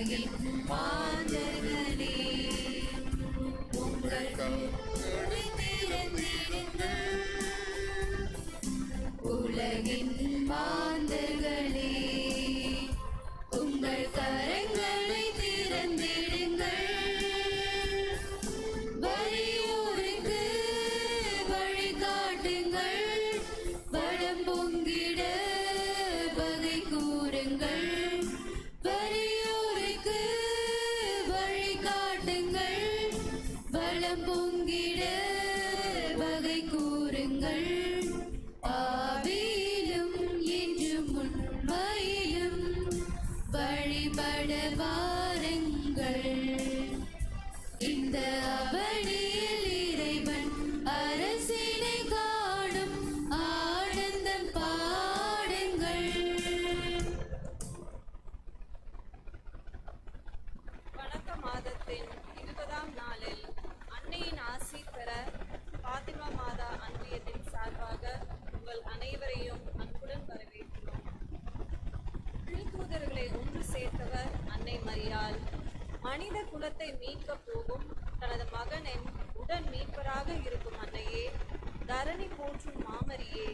உலகின் மாந்தர்களே உங்கள் கண்களை திறந்திடுங்கள். உலகின் மாந்தர்களே உங்கள் கரங்களை திறந்திடுங்கள். வறியோருக்கு வழிகாட்டுங்கள். வளம் பொங்கிட வகை கூறுங்கள். வறியோருக்கு வழிகாட்டுங்கள். வளம் பொங்கிட வகை கூறுங்கள். ஆவியிலும் என்றும் உண்மையிலும் வழிபட வாருங்கள். இந்த அவனியில் இறைவன் அரசினை காணும் ஆனந்தம் பாடுங்கள். வணக்க மாதத்தின் 20ஆம் நாளில் அன்னையின் ஆசி பெற பாத்திமா மாதா அன்பியத்தின் சார்பாக உங்கள் அனைவரையும் அன்புடன் வரவேற்கிறோம். திருத்தூதர்களை ஒன்று சேர்த்தவர் அன்னை மரியாள். மனித குலத்தை மீட்க போகும் தனது மகனின் உடன் மீட்பராக இருக்கும் அன்னையே, தரணி போற்றும் மாமரியே,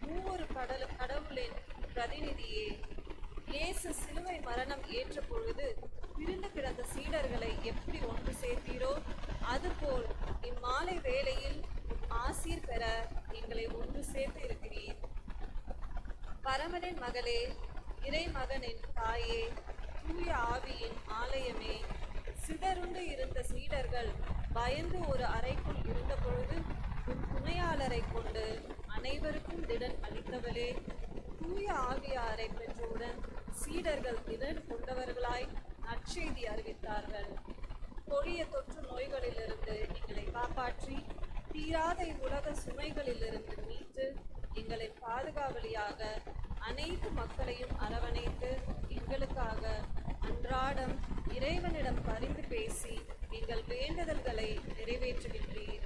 மூவொரு கடவுளின் பிரதிநிதியே, இயேசு சிலுவை மரணம் ஏற்ற பொழுது பிரிந்து கிடந்த சீடர்களை எப்படி ஒன்று சேர்த்தீரோ அதுபோல் இம்மாலை வேளையில் ஆசீர் பெற எங்களை ஒன்று சேர்த்து இருக்கிறீர். பரமனின் மகளே, இறைமகனின் தாயே, தூய ஆவியின் ஆலயமே, சிதறுண்டு இருந்த சீடர்கள் பயந்து ஒரு அறைக்குள் இருந்த பொழுது உன் துணையாளரை கொண்டு அனைவருக்கும் திடன் அளித்தவளே, தூய ஆவியாரை பெற்றவுடன் சீடர்கள் திடன் கொண்டவர்களாய் நற்செய்தி அறிவித்தார்கள். கொடிய தொற்று நோய்களிலிருந்து எங்களை காப்பாற்றி தீராத உலக சுமைகளிலிருந்து மீட்டு எங்களின் பாதுகாவலியாக அனைத்து மக்களையும் அரவணைத்து எங்களுக்காக அன்றாடம் இறைவனிடம் பரிந்து பேசி எங்கள் வேண்டுதல்களை நிறைவேற்றுகின்றீர்.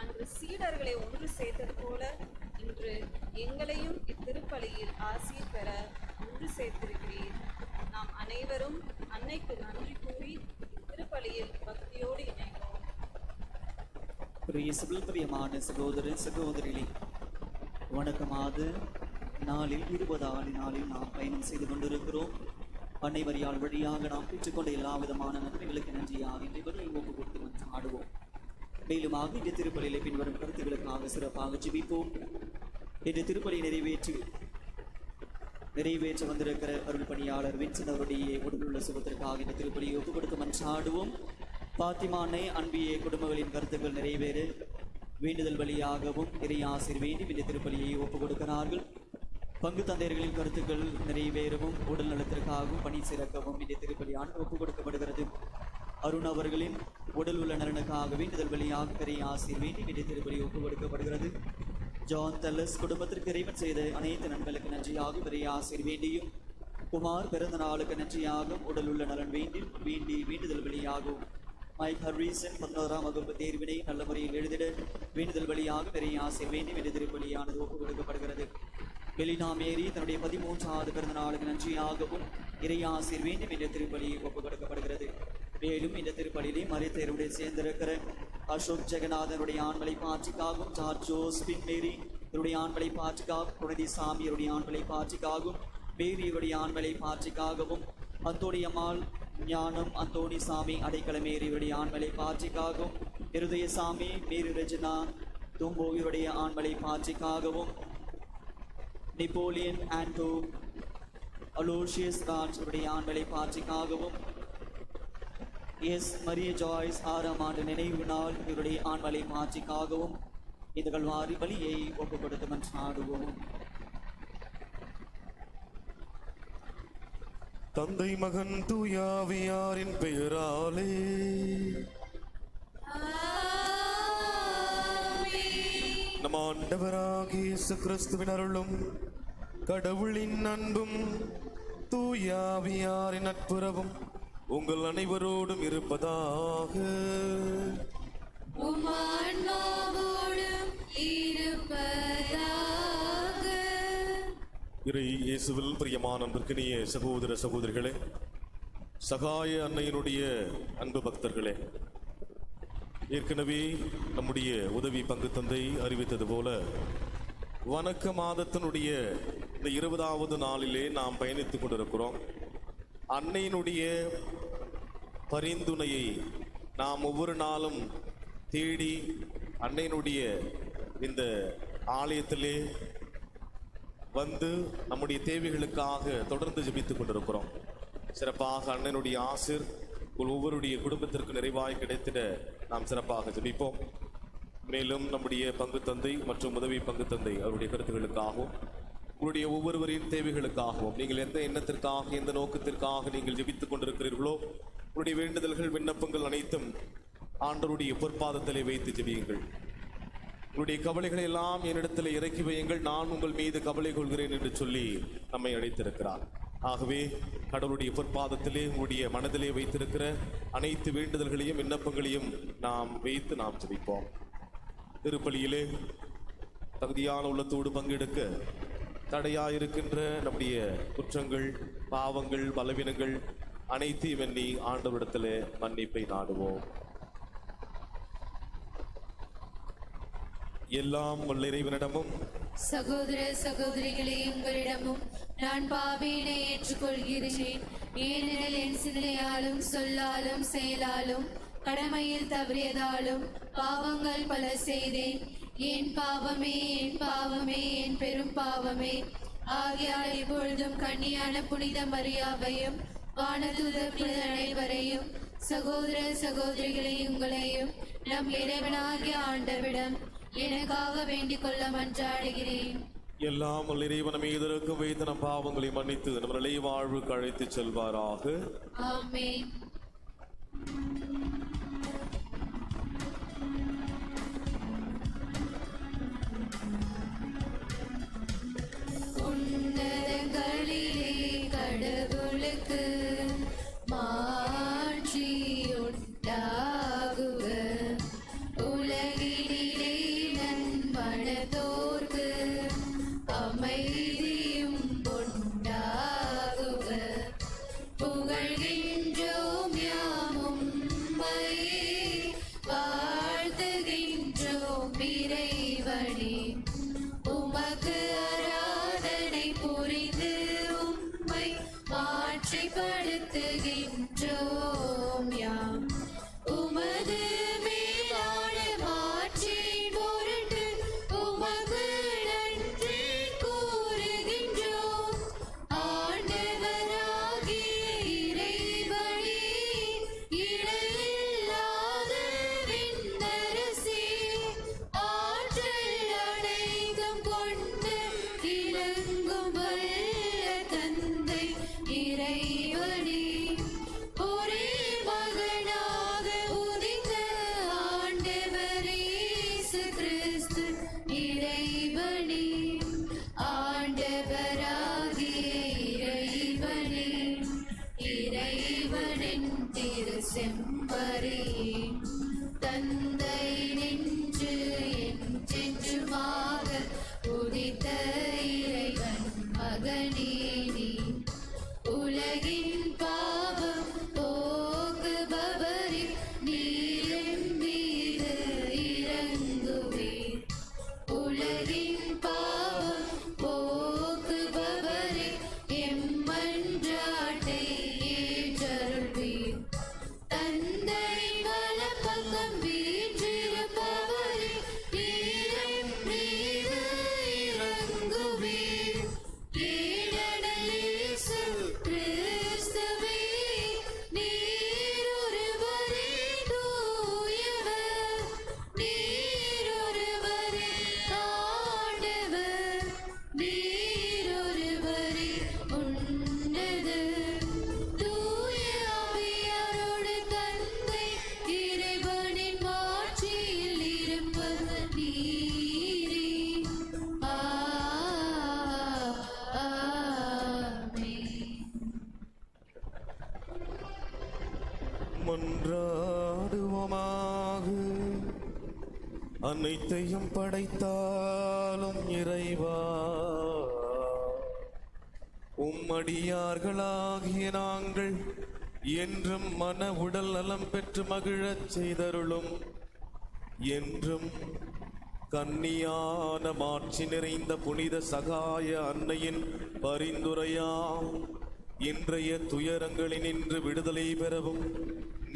அன்று சீடர்களை ஒன்று சேர்த்தது போல இன்று எங்களையும் இத்திருப்பலியில் ஆசீர் பெற ஒன்று சேர்த்திருக்கிறீர். நாம் அனைவரும் அன்னைக்கு நன்றி கூறி இத்திருப்பலியில் பக்தியோடு இணைவோம். பிரியமான சகோதர சகோதரிகளே, வணக்கமாத நாளில் 20ஆம் நாளில் நாம் பயணம் செய்து கொண்டிருக்கிறோம். அன்னை மரியாள் வழியாக நாம் பெற்றுக்கொண்ட எல்லா விதமான நன்மைகளுக்கு நன்றியாக இன்றைவரை ஒப்பு கொடுத்து ஆடுவோம். மேலுமாக இந்த திருப்பலியிலே பின்வரும் கருத்துக்களுக்காக சிறப்பாக ஜெபிப்போம். இன்று திருப்பலியை நிறைவேற்ற வந்திருக்கிற அருள் பணியாளர் வின்சன் அவருடைய உடலுள்ள சுகத்திற்காக இந்த திருப்பலியை ஒப்பு கொடுத்து மன்றாடுவோம். பாத்திமா அன்னை அன்பிய குடும்பங்களின் கருத்துக்கள் நிறைவேற வேண்டுதல் வழியாகவும் இறையாசிர் வேண்டி இந்த திருப்பலியை ஒப்புக் கொடுக்கிறார்கள். பங்கு தந்தையர்களின் கருத்துக்கள் நிறைவேறவும் உடல் நலத்திற்காகவும் பணி சிறக்கவும் இந்த திருப்பலியானது ஒப்புக் கொடுக்கப்படுகிறது. அருண் அவர்களின் உடல் உள்ள நலனுக்காக வேண்டுதல் வழியாக இறையாசிர் வேண்டி இந்த திருப்பலி ஒப்புக் கொடுக்கப்படுகிறது. ஜான் தல்லஸ் குடும்பத்திற்கு இறைவன் செய்த அனைத்து நன்மைகளுக்கு நன்றியாக இறையாசிர் வேண்டியும், குமார் பிறந்த நாளுக்கு நன்றியாகவும் உடல் உள்ள நலன் வேண்டுதல் வழியாகவும், மைக் ஹர்ரீசன் 11ஆம் வகுப்பு தேர்வினை நல்ல முறையில் எழுதிட வேண்டுதல் வழியாக இறையாசிர் வேண்டி இந்த திருப்பலியானது ஒப்புக் கொடுக்கப்படுகிறது. பெலினா மேரி தன்னுடைய 13ஆவது பிறந்த நாளுக்கு நன்றியாகவும் இறையாசிர் வேண்டும் என்ற திருப்பலி ஒப்புக் கொடுக்கப்படுகிறது. மேலும் இந்த திருப்பலியிலே மரித்தேருடைய சேர்ந்திருக்கிற அசோக் ஜெகநாதனுடைய ஆண்மலை பாட்சிக்காகவும், ஜார்ஜ் ஜோஸ்பின் மேரி இவருடைய ஆண்மலை பாட்சிக்காகவும், குணதி சாமியருடைய ஆண்மலை பாட்சிக்காகவும், மேரியுடைய ஆண்மலை பாட்சிக்காகவும், அந்தோணியம்மாள் ஞானம் அந்தோணி சாமி அடைக்கல மேரியுடைய ஆண்மலை பாட்சிக்காகவும், இருதய சாமி மேரி ரெஜினா தும்போவியுடைய ஆண்மலை பாட்சிக்காகவும், நெப்போலியன் ஆண்டோ அலோஷியஸ் ராஜ்டைய ஆண்மலை பாட்சிக்காகவும், எஸ் மரிய ஜாய்ஸ் 6ஆம் ஆண்டு நினைவு நாள் இவருடைய ஆண்மலை பாட்சிக்காகவும் இந்த கல்வாரி பலியை ஒப்புக் கொடுத்து மன்றாடுவோம். தந்தை மகன் தூயாவியாரின் பெயராலே நம் ஆண்டவராகிய இயேசு கிறிஸ்துவின் அருளும் கடவுளின் அன்பும் தூயாவியாரின் நட்புறவும் உங்கள் அனைவரோடும் இருப்பதாக. இறை இயேசுவில் பிரியமான அன்பிற்கினிய சகோதர சகோதரிகளே, சகாய அன்னையினுடைய அன்பு பக்தர்களே, ஏற்கனவே நம்முடைய உதவி பங்கு தந்தை அறிவித்தது போல வணக்க மாதத்தினுடைய இந்த 20வது நாளிலே நாம் பயணித்துக் கொண்டிருக்கிறோம். அன்னையினுடைய பரிந்துணையை நாம் ஒவ்வொரு நாளும் தேடி அன்னையினுடைய இந்த ஆலயத்திலே வந்து நம்முடைய தேவைகளுக்காக தொடர்ந்து ஜெபித்துக் கொண்டிருக்கிறோம். சிறப்பாக அண்ணனுடைய ஆசீர் ஒவ்வொருடைய குடும்பத்திற்கு நிறைவாய் கிடைத்திட நாம் சிறப்பாக ஜெபிப்போம். மேலும் நம்முடைய பங்கு தந்தை மற்றும் உதவி பங்கு தந்தை அவருடைய கருத்துக்களுக்காகவும் உங்களுடைய ஒவ்வொருவரின் தேவைகளுக்காகவும் நீங்கள் எந்த எண்ணத்திற்காக எந்த நோக்கத்திற்காக நீங்கள் ஜெபித்துக் கொண்டிருக்கிறீர்களோ உங்களுடைய வேண்டுதல்கள் விண்ணப்பங்கள் அனைத்தும் ஆண்டவருடைய பொற்பாதத்திலே வைத்து ஜெபியுங்கள். உங்களுடைய கவலைகளை எல்லாம் என்னிடத்தில் இறக்கி வையுங்கள், நான் உங்கள் மீது கவலை கொள்கிறேன் என்று சொல்லி நம்மை அழைத்திருக்கிறார். ஆகவே கடவுளுடைய பொற்பாதத்திலே உங்களுடைய மனதிலே வைத்திருக்கிற அனைத்து வேண்டுதல்களையும் விண்ணப்பங்களையும் நாம் வைத்து நாம் ஜெபிப்போம். திருப்பலியிலே தகுதியான உள்ளத்தோடு பங்கெடுக்க தடையாயிருக்கின்ற நம்முடைய குற்றங்கள், பாவங்கள், பலவீனங்கள் அனைத்தையும் எண்ணி ஆண்டவரிடத்திலே மன்னிப்பை நாடுவோம். எல்லாம் உள்ள இறைவனிடமும் சகோதர சகோதரிகளே, உங்களிடமும் நான் பாவியினை ஏற்றுக்கொள்கிறேன். ஏனெனில் என் சிந்தனையாலும் சொல்லாலும் செயலாலும் கடமையில் தவறியதாலும் பாவங்கள் பல செய்தேன். என் பாவமே, என் பாவமே, என் பெரும் பாவமே. ஆகையால் இப்பொழுதும் கன்னியான புனித மரியாவையும் வானதூதர் புனித அனைவரையும் சகோதர சகோதரிகளை உங்களையும் நம் இறைவனாகிய ஆண்டவிடம் எனக்காக வேண்டிக் கொள்ள மன்றாடுகிறேன். எல்லாம் உள்ள இறைவன் மீது இருக்கும் வைத்து நம் பாவங்களை மன்னித்து நம்மளை வாழ்வுக்கு அழைத்து செல்வாராக. ஆமென். உன்னதங்களிலே கடவுளுக்கு மாட்சி உண்டாகுக. உலகினிலே நன்மனதோர்க்கு அமைதியும் உண்டாகுக. புகழ்கின்றோம் யாமும் உம்மையே, வாழ்த்துகின்றோம் இறைவனே. உமக்கு ஆராதனை புரிந்து உம்மை மாற்றிப்படுத்துகின்றோம் யாம். உமது மேலான மாற்றின் பொருட்டு உமக்கு நன்றி கூறுகின்றோம். ஆண்டவராகிய இறைவனே, இணையில்லாத விண்ணரசே, ஆற்றல் அனைத்தும் கொண்டு இறங்கும் வல்ல தந்தை இறைவனே, ஒரே மகனாக உதித்த ஆண்டவர் இயேசு கிறிஸ்து இறைவனே. ஆண்டவராகிய இறைவனே, இறைவனின் திரு செம்மறியே, தந்தை நின்று என்றென்றுமாக உதித்த இறைவன் மகனே நீ. உலகின் பாவம் போக்குபவரே, நீர் என் மீது இறங்குவீர். உலகின் பாவம் போக்குபவரே, எம் மன்றாட்டை ஏற்றருள்வீர். தந்தை வலப்பக்கம் வீற்றிருப்பவரே, நீர் என் மீது இறங்குவீர். ஏனெனில் இயேசு கிறிஸ்துவே, நீர் ஒருவரே தூயவர், நீர் ஒருவரே ஆண்டவர், நீர் ஒருவரே உன்னதர். தூய ஆவியாரோடு தந்தை இறைவனின் மாட்சியில் இருப்பவர் நீரே. ஆமென். மன்றாடுவோமாக. அனைத்தையும் படைத்தாலும் இறைவா, உம்மடியார்களாகிய நாங்கள் என்றும் மன உடல் நலம் பெற்று மகிழச் செய்தருளும். என்றும் கன்னியான மாட்சி நிறைந்த புனித சகாய அன்னையின் பரிந்துரையால் இன்றைய துயரங்களினின்று விடுதலை பெறவும்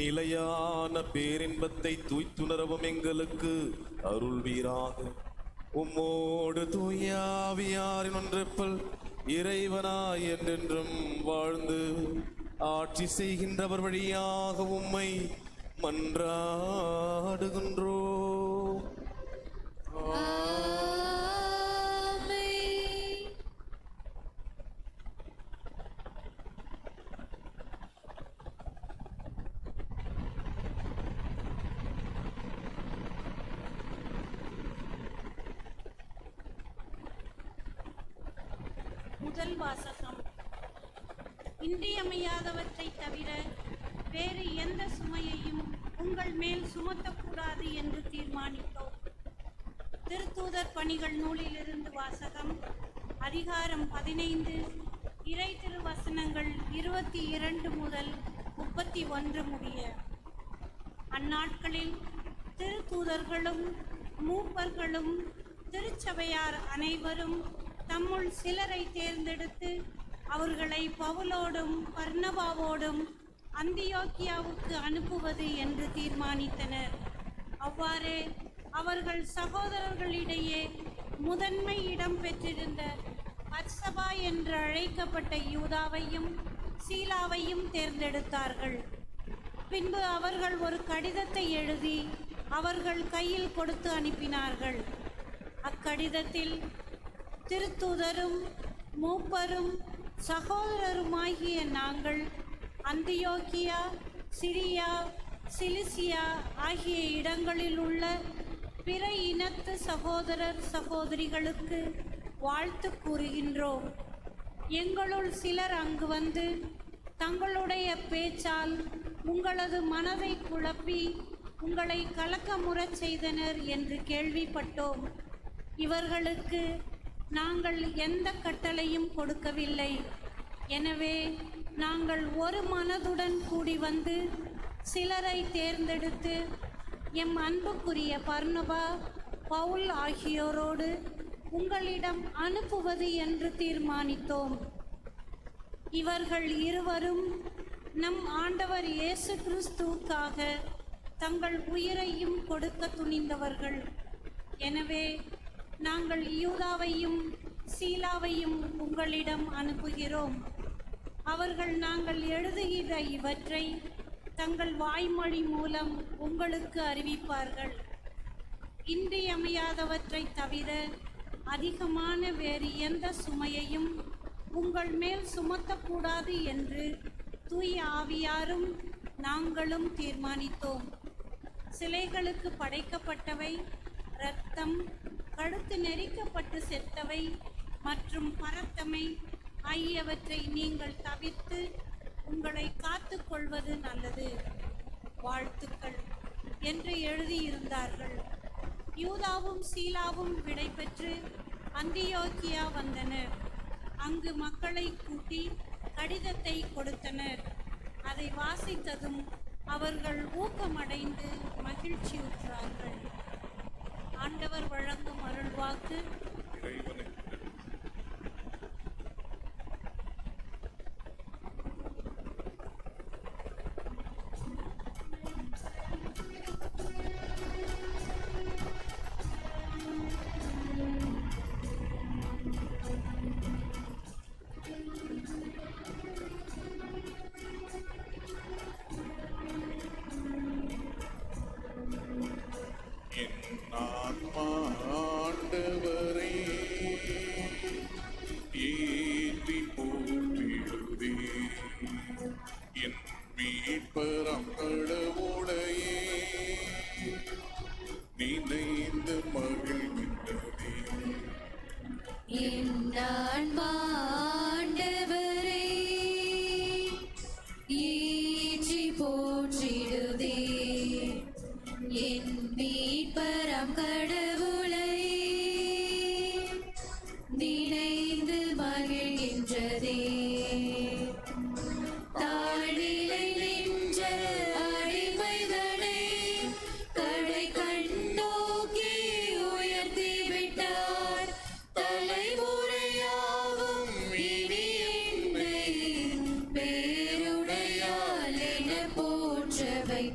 நிலையான பேரின்பத்தை தூய்த்துணரவும் எங்களுக்கு அருள்வீராக. உம்மோடு தூயாவியாரின் ஒன்றிப்பல் இறைவனாய் என்றென்றும் வாழ்ந்து ஆட்சி செய்கின்றவர் வழியாக உம்மை மன்றாடுகின்றோம். ஆமென். முதல் வாசகம். இன்றியமையாதவற்றை தவிர வேறு எந்த சுமையையும் உங்கள் மேல் சுமத்தக்கூடாது என்று தீர்மானித்தோம். திருத்தூதர் பணிகள் நூலிலிருந்து வாசகம். அதிகாரம் 15, இறை திருவசனங்கள் 22 முதல் 31 முடிய. அந்நாட்களில் திருத்தூதர்களும் மூப்பர்களும் திருச்சபையார் அனைவரும் தம்முள் சிலரை தேர்ந்தெடுத்து அவர்களை பவுலோடும் பர்னபாவோடும் அந்தியோக்கியாவுக்கு அனுப்புவது என்று தீர்மானித்தனர். அவ்வாறே அவர்கள் சகோதரர்களிடையே முதன்மை இடம் பெற்றிருந்த பர்சபா என்று அழைக்கப்பட்ட யூதாவையும் சீலாவையும் தேர்ந்தெடுத்தார்கள். பின்பு அவர்கள் ஒரு கடிதத்தை எழுதி அவர்கள் கையில் கொடுத்து அனுப்பினார்கள். அக்கடிதத்தில் திருத்தூதரும் மூப்பரும் சகோதரருமாகிய நாங்கள் அந்தியோக்கியா, சிரியா, சிலிசியா ஆகிய இடங்களில் உள்ள பிற இனத்து சகோதரர் சகோதரிகளுக்கு வாழ்த்து கூறுகின்றோம். எங்களுள் சிலர் அங்கு வந்து தங்களுடைய பேச்சால் உங்களது மனதை குழப்பி உங்களை கலக்கமுறச் செய்தனர் என்று கேள்விப்பட்டோம். இவர்களுக்கு நாங்கள் எந்த கட்டளையும் கொடுக்கவில்லை. எனவே நாங்கள் ஒரு மனதுடன் கூடி வந்து சிலரை தேர்ந்தெடுத்து எம் அன்புக்குரிய பர்னபா, பவுல் ஆகியோரோடு உங்களிடம் அனுப்புவது என்று தீர்மானித்தோம். இவர்கள் இருவரும் நம் ஆண்டவர் இயேசு கிறிஸ்துவுக்காக தங்கள் உயிரையும் கொடுக்க துணிந்தவர்கள். எனவே நாங்கள் யூதாவையும் சீலாவையும் உங்களிடம் அனுப்புகிறோம். அவர்கள் நாங்கள் எழுதுகிற இவற்றை தங்கள் வாய்மொழி மூலம் உங்களுக்கு அறிவிப்பார்கள். இன்றியமையாதவற்றை தவிர அதிகமான வேறு எந்த சுமையையும் உங்கள் மேல் சுமத்தக்கூடாது என்று தூய ஆவியாரும் நாங்களும் தீர்மானித்தோம். சிலைகளுக்கு படைக்கப்பட்டவை, இரத்தம், கழுத்து நெரிக்கப்பட்டு செத்தவை மற்றும் பரத்தமை ஆகியவற்றை நீங்கள் தவிர்த்து உங்களை காத்து கொள்வது நல்லது. வாழ்த்துக்கள் என்று எழுதியிருந்தார்கள். யூதாவும் சீலாவும் விடைபெற்று அந்தியோக்கியா வந்தனர். அங்கு மக்களை கூட்டி கடிதத்தை கொடுத்தனர். அதை வாசித்ததும் அவர்கள் ஊக்கமடைந்து மகிழ்ச்சியுற்றார்கள். ஆண்டவர் வழங்கும் அருள்வாக்கு. ஆண்டவரே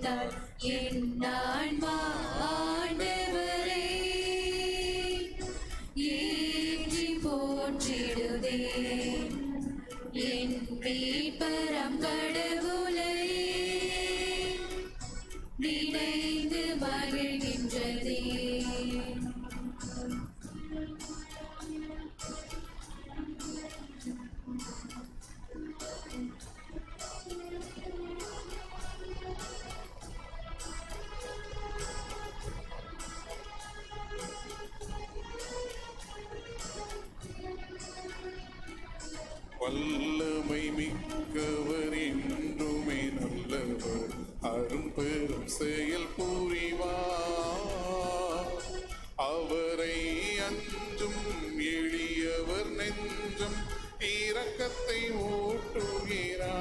வைத்தார் என் ஆன்மா ஆண்டவரை ஏற்றி போற்றிடுதே என் மீட்பரம் கடவுளை நினைந்து மகிழ்கின்றதே. வல்லமை மிக்கவர் என்றுமே நல்லவர் அரும்பெரும் செயல் புரிவார். அவரை அஞ்சும் எளியவர் நெஞ்சம் இரக்கத்தை ஊட்டுகிறார்.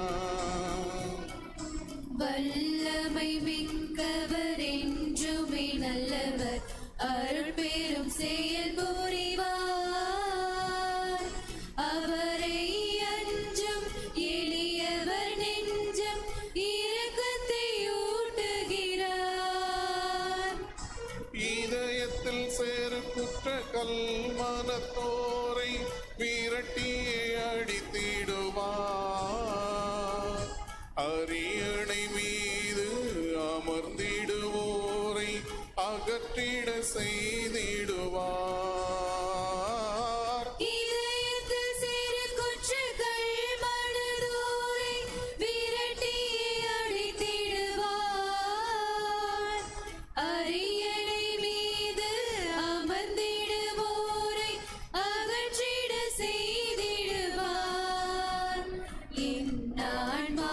வல்லமை மிக்கவர் என்றுமே நல்லவர் அருள் பெரும் செயல் புரிவார். அவரை அஞ்சும் எளியவர் நெஞ்சம் இரக்கத்தை ஊட்டுகிறார். இதயத்தில் சேரு குற்ற கல்மனத்தோரை விரட்டியே அடித்திடுவார். அரியணை மீது அமர்ந்திடுவோரை அகற்றிட செய்திடுவார். இதயத்தில் சிறு குற்றங்கள் மனதோரை விரட்டியே அடித்திடுவார். அரியணை மீது அமர்ந்திடுவோரை அகற்றிட செய்திடுவார். என் ஆன்மா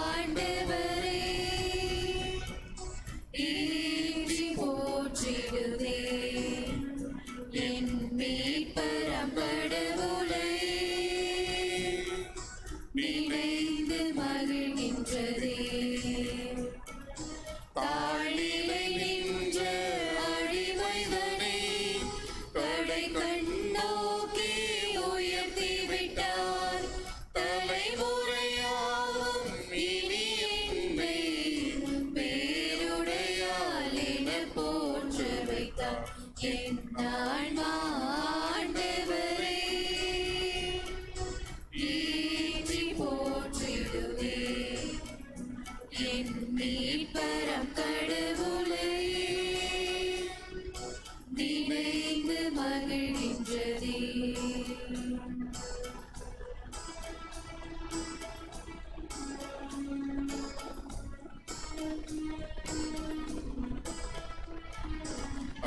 ஆண்டவரை ஏற்றி போற்றிடுதே என் மீட்பரம் கடவுளை நினைந்து மகிழ்கின்றதே. தாழிலை நின்ற அடிமைதனை கடை கண்ணோக்கி உயர்த்தி விட்டார். தலைமுறையாவும் இனி என்னை பேருடையால் என போற்ற வைத்தார். என் ஆன்மா ஆண்டவரை ஏற்றி போற்றிடுவே என் மீட்பரம் கடவுளை நினைந்து மகிழ்கின்றதே.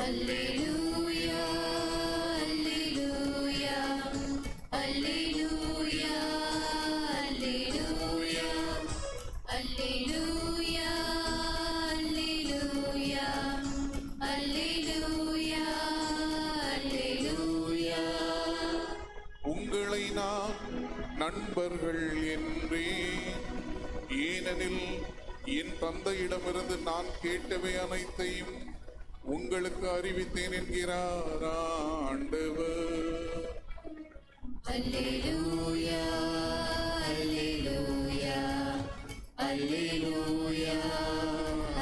அல்லேலூயா அல்லேலூயா அல்லேலூயா அல்லேலூயா அல்லேலூயா அல்லேலூயா அல்லேலூயா அல்லேலூயா. உங்களை நான் நண்பர்கள் என்றேன், ஏனெனில் என் தந்தையிடமிருந்து நான் கேட்டவை அனைத்தையும் உங்களுக்கு அறிவித்தேன் என்கிறார் ஆண்டவர். அல்லேலூயா அல்லேலூயா அல்லேலூயா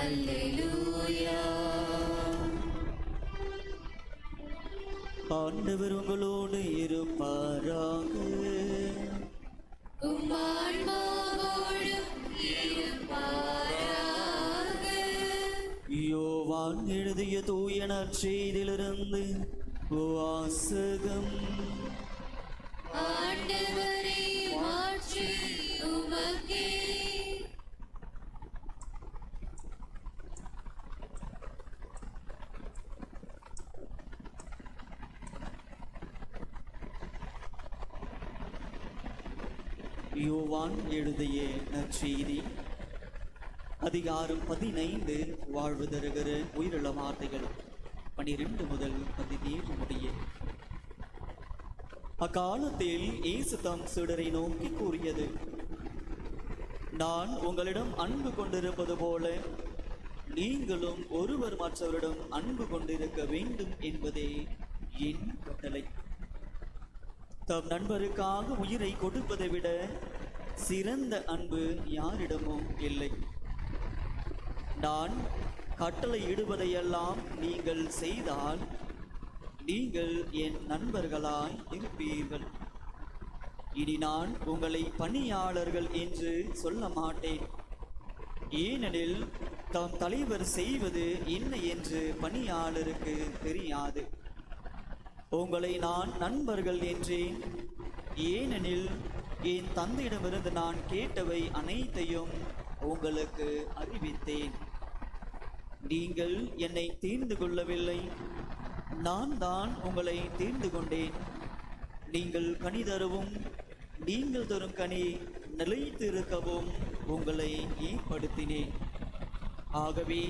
அல்லேலூயா. ஆண்டவர் உங்களோடு இருப்பாராக. உம் ஆன்மாவோடும் இருப்பாராக. யோவான் எழுதிய தூய நற்செய்தியிலிருந்து வாசகம். ஆண்டவரே மாற்றி உமக்கே. யோவான் எழுதிய நற்செய்தி அதிகாரம் 15 வாழ்வு தருகிற உயிருள்ள வார்த்தைகள் 12 முதல் 17 முடிய. அக்காலத்தில் இயேசு தம் சீடரை நோக்கி கூறியது, நான் உங்களிடம் அன்பு கொண்டிருப்பது போல நீங்களும் ஒருவர் மற்றவரிடம் அன்பு கொண்டிருக்க வேண்டும் என்பதே என் கட்டளை. தம் நண்பருக்காக உயிரை கொடுப்பதை விட சிறந்த அன்பு யாரிடமும் இல்லை. நான் கட்டளையிடுவதையெல்லாம் நீங்கள் செய்தால் நீங்கள் என் நண்பர்களாய் இருப்பீர்கள். இனி நான் உங்களை பணியாளர்கள் என்று சொல்ல மாட்டேன், ஏனெனில் தம் தலைவர் செய்வது என்ன என்று பணியாளருக்கு தெரியாது. உங்களை நான் நண்பர்கள் என்றேன், ஏனெனில் என் தந்தையிடமிருந்து நான் கேட்டவை அனைத்தையும் உங்களுக்கு அறிவித்தேன். நீங்கள் என்னை தேர்ந்து கொள்ளவில்லை, நான் தான் உங்களை தேர்ந்து கொண்டேன். நீங்கள் கனி தரவும் நீங்கள் தரும் கனி நிலைத்திருக்கவும் உங்களை ஏற்படுத்தினேன். ஆகவே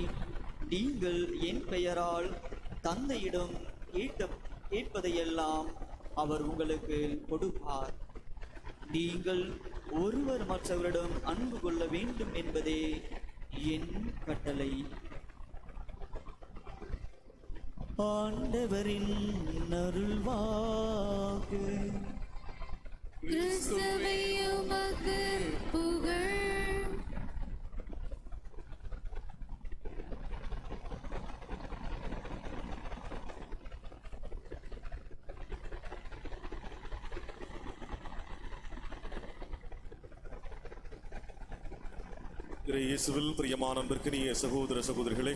நீங்கள் என் பெயரால் தந்தையிடம் கேட்பதையெல்லாம் அவர் உங்களுக்கு கொடுப்பார். நீங்கள் ஒருவர் மற்றவரிடம் அன்பு கொள்ள வேண்டும் என்பதே என் கட்டளை. ஆண்டவரின் அருள்வாக்கு. கிறிஸ்துவே உமக்கு புகழ். இயேசுவில் பிரியமான அன்பிற்கினிய சகோதர சகோதரிகளே,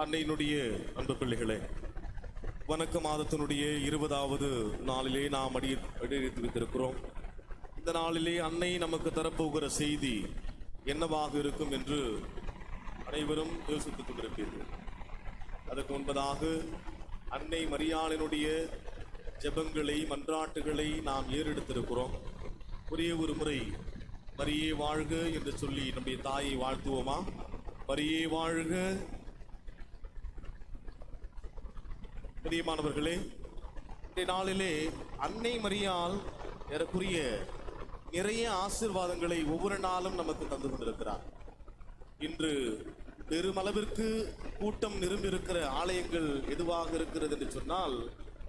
அன்னையினுடைய அன்பு பிள்ளைகளே, வணக்க மாதத்தினுடைய 20வது நாளிலே நாம் அடியெடுத்து வைத்திருக்கிறோம். இந்த நாளிலே அன்னை நமக்கு தரப்போகிற செய்தி என்னவாக இருக்கும் என்று அனைவரும் யோசித்துக் கொண்டிருப்பீர்கள். அதற்கு முன்பதாக அன்னை மரியாளினுடைய ஜெபங்களை மன்றாட்டுகளை நாம் ஏறெடுத்திருக்கிறோம். ஒரே ஒரு முறை மரியே வாழ்க என்று சொல்லி நம்முடைய தாயை வாழ்த்துவோமா? மரியே வாழ்க. பிரியமானவர்களே, இந்த நாளிலே அன்னை மரியாள் ஏறக்குரிய நிறைய ஆசீர்வாதங்களை ஒவ்வொரு நாளும் நமக்கு தந்து கொண்டிருக்கிறார். இன்று பெருமளவிற்கு கூட்டம் நிரம்பியிருக்கிற ஆலயங்கள் எதுவாக இருக்கிறது என்று சொன்னால்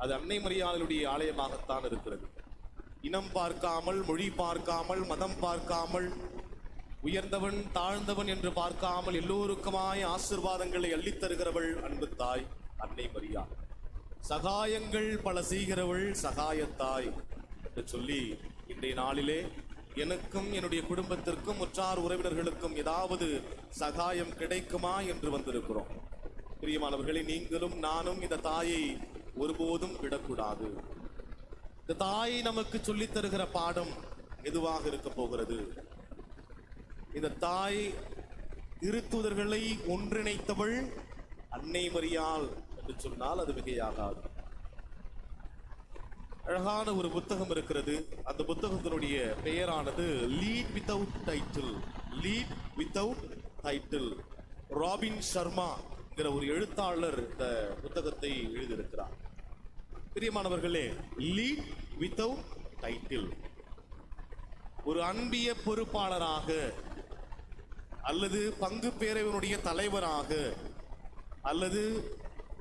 அது அன்னை மரியாளுடைய ஆலயமாகத்தான் இருக்கிறது. இனம் பார்க்காமல், மொழி பார்க்காமல், மதம் பார்க்காமல், உயர்ந்தவன் தாழ்ந்தவன் என்று பார்க்காமல் எல்லோருக்குமாய் ஆசீர்வாதங்களை அள்ளித்தருகிறவள் அன்பு தாய் அன்னை மரியாள். சகாயங்கள் பல செய்கிறவள் சகாயத்தாய் என்று சொல்லி இன்றைய நாளிலே எனக்கும் என்னுடைய குடும்பத்திற்கும் உற்றார் உறவினர்களுக்கும் ஏதாவது சகாயம் கிடைக்குமா என்று வந்திருக்கிறோம். பிரியமானவர்களே, நீங்களும் நானும் இந்த தாயை ஒருபோதும் விடக்கூடாது. இந்த தாய் நமக்கு சொல்லித் தருகிற பாடம் எதுவாக இருக்க போகிறது? இந்த தாய் திருத்தூதர்களை ஒன்றிணைத்தவள் அன்னை மரியாள் என்று சொன்னால் அது மிகையாகாது. அழகான ஒரு புத்தகம் இருக்கிறது. அந்த புத்தகத்தினுடைய பெயரானது lead without title. Lead without title. Robin Sharma என்கிற ஒரு எழுத்தாளர் இந்த புத்தகத்தை எழுதியிருக்கிறார். பிரியமானவர்களே, லீட் வித்தவுட் டைட்டில். ஒரு அன்பிய பொறுப்பாளராக அல்லது பங்கு பேரவையினுடைய தலைவராக அல்லது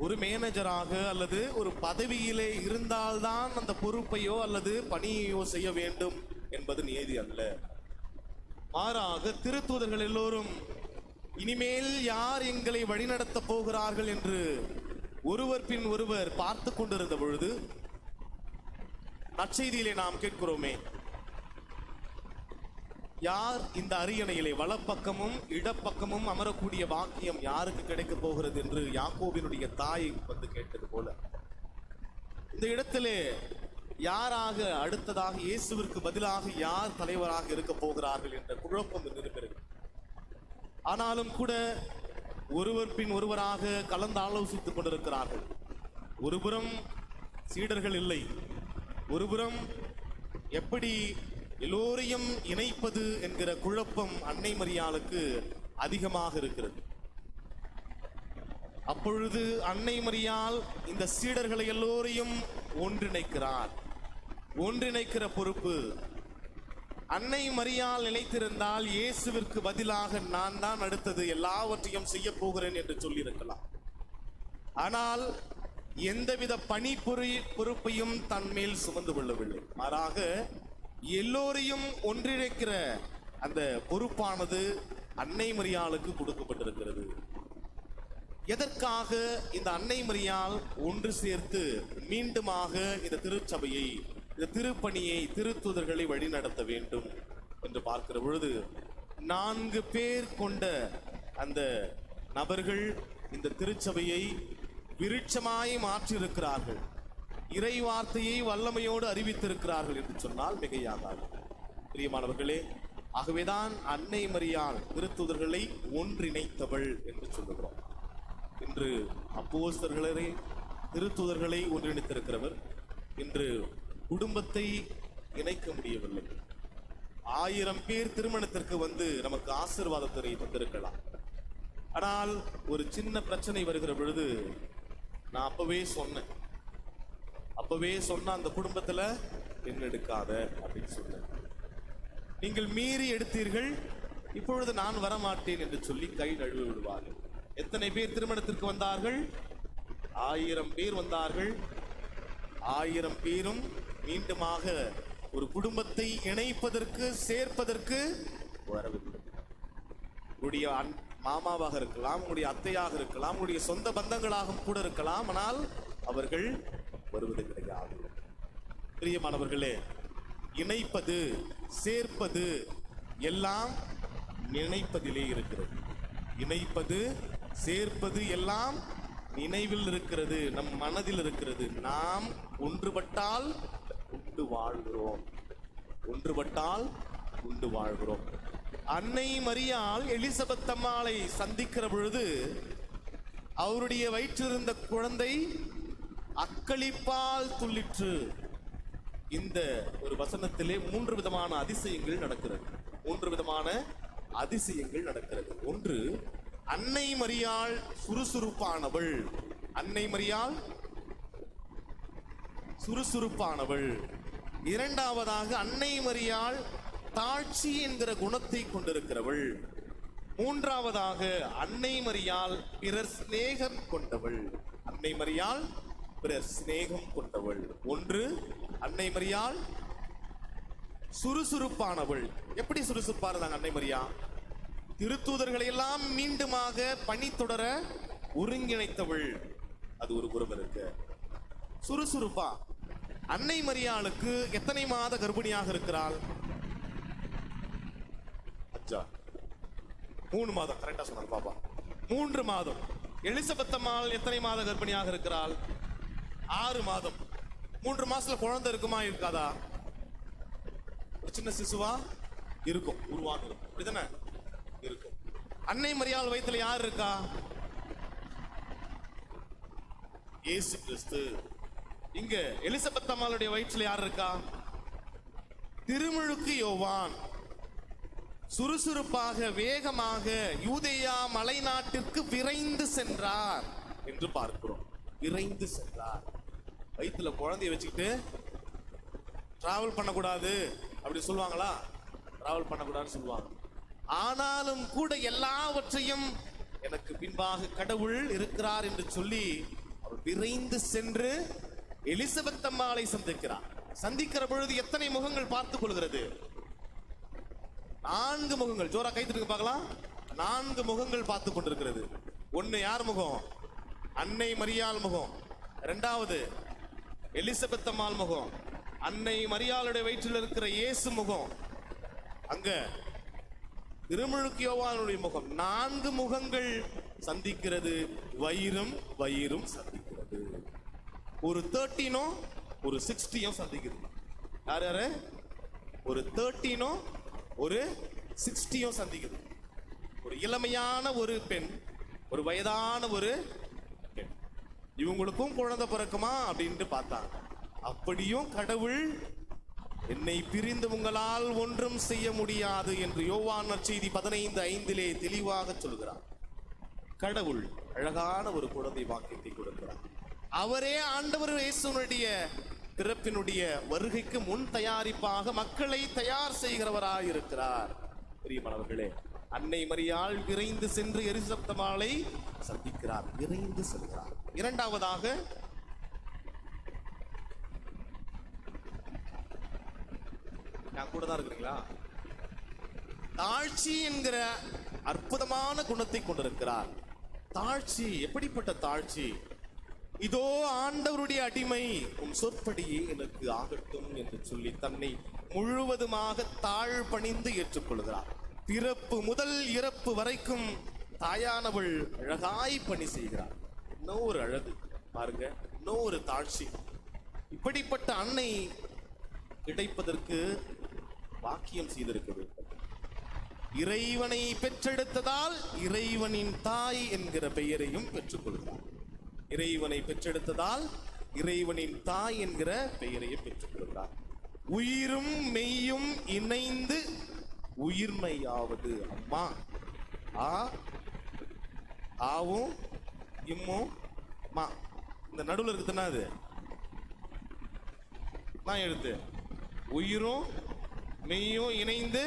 ஒரு மேனேஜராக அல்லது ஒரு பதவியிலே இருந்தால்தான் அந்த பொறுப்பையோ அல்லது பணியையோ செய்ய வேண்டும் என்பது நியதி அல்ல. மாறாக திருத்தூதர்கள் எல்லோரும் இனிமேல் யார் எங்களை வழிநடத்த போகிறார்கள் என்று ஒருவர் பின் ஒருவர் பார்த்து கொண்டிருந்த பொழுது நற்செய்தியிலே நாம் கேட்கிறோமே, யார் இந்த அரியணையிலே வலப்பக்கமும் இடப்பக்கமும் அமரக்கூடிய வாக்கியம் யாருக்கு கிடைக்க போகிறது என்று யாக்கோபினுடைய தாய் வந்து கேட்டது போல இந்த இடத்திலே யாராக அடுத்ததாக இயேசுவிற்கு பதிலாக யார் தலைவராக இருக்க போகிறார்கள் என்ற குழப்பம் இருக்கிறது. ஆனாலும் கூட ஒருவர் பின் ஒருவராக கலந்து ஆலோசித்துக் கொண்டிருக்கிறார்கள். ஒருபுறம் சீடர்கள் இல்லை, ஒருபுறம் எப்படி எல்லோரையும் இணைப்பது என்கிற குழப்பம் அன்னை மரியாளுக்கு அதிகமாக இருக்கிறது. அப்பொழுது அன்னை மரியாள் இந்த சீடர்களை எல்லோரையும் ஒன்றிணைக்கிறார். ஒன்றிணைக்கிற பொறுப்பு அன்னை மரியாள் நினைத்திருந்தால் இயேசுவிற்கு பதிலாக நான் தான் அடுத்தது எல்லாவற்றையும் செய்ய போகிறேன் என்று சொல்லியிருக்கலாம். ஆனால் எந்தவித பணி பொறுப்பையும் தன் மேல் சுமந்து கொள்ளவில்லை. மாறாக எல்லோரையும் ஒன்றிணைக்கிற அந்த பொறுப்பானது அன்னை மரியாளுக்கு கொடுக்கப்பட்டிருக்கிறது. எதற்காக இந்த அன்னை மரியாள் ஒன்று சேர்த்து மீண்டுமாக இந்த திருச்சபையை, இந்த திருப்பணியை, திருத்தூதர்களை வழிநடத்த வேண்டும் என்று பார்க்கிற பொழுது 4 பேர் கொண்ட அந்த நபர்கள் இந்த திருச்சபையை விருட்சமாய் மாற்றியிருக்கிறார்கள். இறை வார்த்தையை வல்லமையோடு அறிவித்திருக்கிறார்கள் என்று சொன்னால் மிகையாகாது. பிரியமானவர்களே, ஆகவேதான் அன்னை மரியாள் திருத்தூதர்களை ஒன்றிணைத்தவள் என்று சொல்லுகிறோம். இன்று அப்போஸ்தலர்களை, திருத்தூதர்களை ஒன்றிணைத்திருக்கிறவர் இன்று குடும்பத்தை இணைக்க முடியவில்லை. 1000 பேர் திருமணத்திற்கு வந்து நமக்கு ஆசீர்வாதத்தை தந்திருக்கலாம். ஆனால் ஒரு சின்ன பிரச்சனை வருகிற பொழுது நான் அப்பவே சொன்ன அந்த குடும்பத்துல பெண் எடுக்காத அப்படின்னு சொன்னேன். நீங்கள் மீறி எடுத்தீர்கள், இப்பொழுது நான் வரமாட்டேன் என்று சொல்லி கை நழுவி விடுவார்கள். எத்தனை பேர் திருமணத்திற்கு வந்தார்கள்? 1000 பேர் வந்தார்கள். 1000 பேரும் மீண்டுமாக ஒரு குடும்பத்தை இணைப்பதற்கு, சேர்ப்பதற்கு வரவில்லை. உங்களுடைய மாமாவாக இருக்கலாம், உங்களுடைய அத்தையாக இருக்கலாம், உங்களுடைய சொந்த பந்தங்களாக கூட இருக்கலாம், ஆனால் அவர்கள் வருவது கிடையாது. பிரியமானவர்களே, இணைப்பது, சேர்ப்பது எல்லாம் நினைப்பதிலே இருக்கிறது. இணைப்பது, சேர்ப்பது எல்லாம் நினைவில் இருக்கிறது, நம் மனதில் இருக்கிறது. நாம் ஒன்றுபட்டால் உண்டு வாழ்கிறோம். ஒன்றுபட்டால் உண்டு வாழ்கிறோம். அன்னை மரியாள் எலிசபெத் அம்மாளை சந்திக்கிற பொழுது அவருடைய வயிற்றிருந்த குழந்தை அக்களிப்பால் துள்ளிற்று. இந்த ஒரு வசனத்திலே 3 விதமான அதிசயங்கள் நடக்கிறது. 3 விதமான அதிசயங்கள் நடக்கிறது. ஒன்று, அன்னை மரியாள் சுறுசுறுப்பானவள். அன்னை மரியாள் சுறுசுறுப்பானவள். இரண்டாவதாக, அன்னை மரியாள் தாழ்ச்சி என்கிற குணத்தை கொண்டிருக்கிறவள். மூன்றாவதாக, அன்னை மரியாள் பிறர் சிநேகம் கொண்டவள். அன்னை மரியாள் பிறர் சிநேகம் கொண்டவள். ஒன்று, அன்னை மரியாள் சுறுசுறுப்பானவள். எப்படி சுறுசுறுப்பா இருந்தாங்க அன்னை மரியா? திருத்தூதர்களை எல்லாம் மீண்டுமாக பணி தொடர ஒருங்கிணைத்தவள். அது ஒரு புறம் இருக்கு. சுறுசுறுப்பா. அன்னை மரியாளுக்கு எத்தனை மாத கர்ப்பிணியாக இருக்கிறாள்? 3 மாதம். கரெக்டா சொன்னாங்க பாப்பா. 3 மாதம். எலிசபெத் அம்மாள் எத்தனை மாத கர்ப்பிணியாக இருக்கிறாள்? 6 மாதம். 3 மாசத்துல குழந்தை இருக்குமா, இருக்காதா? ஒரு சின்ன சிசுவா இருக்கும், உருவாகும். அப்படிதானே இருக்கும். அன்னை மரியாள் வயித்துல யார் இருக்கா? இயேசு கிறிஸ்து. இங்க எலிசபெத் அம்மாளுடைய வயிற்றுல யார் இருக்கா? திருமுழுக்கு யோவான். சுறுசுறுப்பாக, வேகமாக யூதேயா மலை நாட்டிற்கு விரைந்து சென்றார் என்று பார்க்கிறோம். விரைந்து சென்றார். வயிற்றுல குழந்தைய வச்சுக்கிட்டு டிராவல் பண்ணக்கூடாது அப்படி சொல்லுவாங்களா? டிராவல் பண்ணக்கூடாதுன்னு சொல்லுவாங்க. ஆனாலும் கூட எல்லாவற்றையும் எனக்கு பின்பாக கடவுள் இருக்கிறார் என்று சொல்லி அவர் விரைந்து சென்று எலிசபெத் அம்மாளை சந்திக்கிறார். சந்திக்கிற பொழுது எத்தனை முகங்கள் பார்த்துக் கொள்கிறது? 4 முகங்கள். ஜோரா கைத்திற்கு பார்க்கலாம். 4 முகங்கள் பார்த்து கொண்டிருக்கிறது. ஒன்னு யார் முகம்? அன்னை மரியாள் முகம். 2வது எலிசபெத் அம்மாள் முகம். அன்னை மரியாளுடைய வயிற்றில் இருக்கிற இயேசு முகம். அங்க திருமுழுக்கு யோவானுடைய முகம். 4 முகங்கள் சந்திக்கிறது. வயிறும் சந்திக்கிறது. ஒரு 13 ஒரு 60 சந்திக்குது. யார் யாரு? ஒரு 13 ஒரு 60 சந்திக்குது. ஒரு இளமையான ஒரு பெண், ஒரு வயதான ஒரு பெண். இவங்களுக்கும் குழந்தை பிறக்குமா அப்படின்ட்டு பார்த்தாங்க. அப்படியும் கடவுள் என்னை பிரிந்து உங்களால் ஒன்றும் செய்ய முடியாது என்று யோவான் நற்செய்தி 15:5 தெளிவாக சொல்கிறார். கடவுள் அழகான ஒரு குழந்தை வாக்கியத்தை கொடுக்கிறார். அவரே ஆண்டவர் இயேசுனுடைய பிறப்பினுடைய வருகைக்கு முன் தயாரிப்பாக மக்களை தயார் செய்கிறவராய் இருக்கிறார். பிரியமானவர்களே, அன்னை மரியாள் விரைந்து சென்று எலிசபெத் அம்மாளை சந்திக்கிறார். விரைந்து செல்கிறார். இரண்டாவதாக நான் கூட தான் இருக்கிறீங்களா? தாழ்ச்சி என்கிற அற்புதமான குணத்தை கொண்டிருக்கிறார். தாழ்ச்சி, எப்படிப்பட்ட தாழ்ச்சி! இதோ ஆண்டவருடைய அடிமை, உன் சொற்படியே எனக்கு ஆகட்டும் என்று சொல்லி தன்னை முழுவதுமாக தாழ் பணிந்து ஏற்றுக்கொள்கிறார். பிறப்பு முதல் இறப்பு வரைக்கும் தாயானவள் அழகாய் பணி செய்கிறார். இன்னும் ஒரு அழகு பாருங்க, இன்னும் ஒரு தாழ்ச்சி. இப்படிப்பட்ட அன்னை கிடைப்பதற்கு பாக்கியம் செய்திருக்க வேண்டும். இறைவனை பெற்றெடுத்ததால் இறைவனின் தாய் என்கிற பெயரையும் பெற்றுக்கொள்கிறார். இறைவனை பெற்றெடுத்ததால் இறைவனின் தாய் என்கிற பெயரையும் பெற்றுக்கொள்கிறார். உயிரும் மெய்யும் இணைந்து உயிர்மையாவது அம்மா. ஆவும் இம்மும் மா, இந்த நடுவில் இருக்குதுன்னா அது நான் எழுத்து. உயிரும் மெய்யும் இணைந்து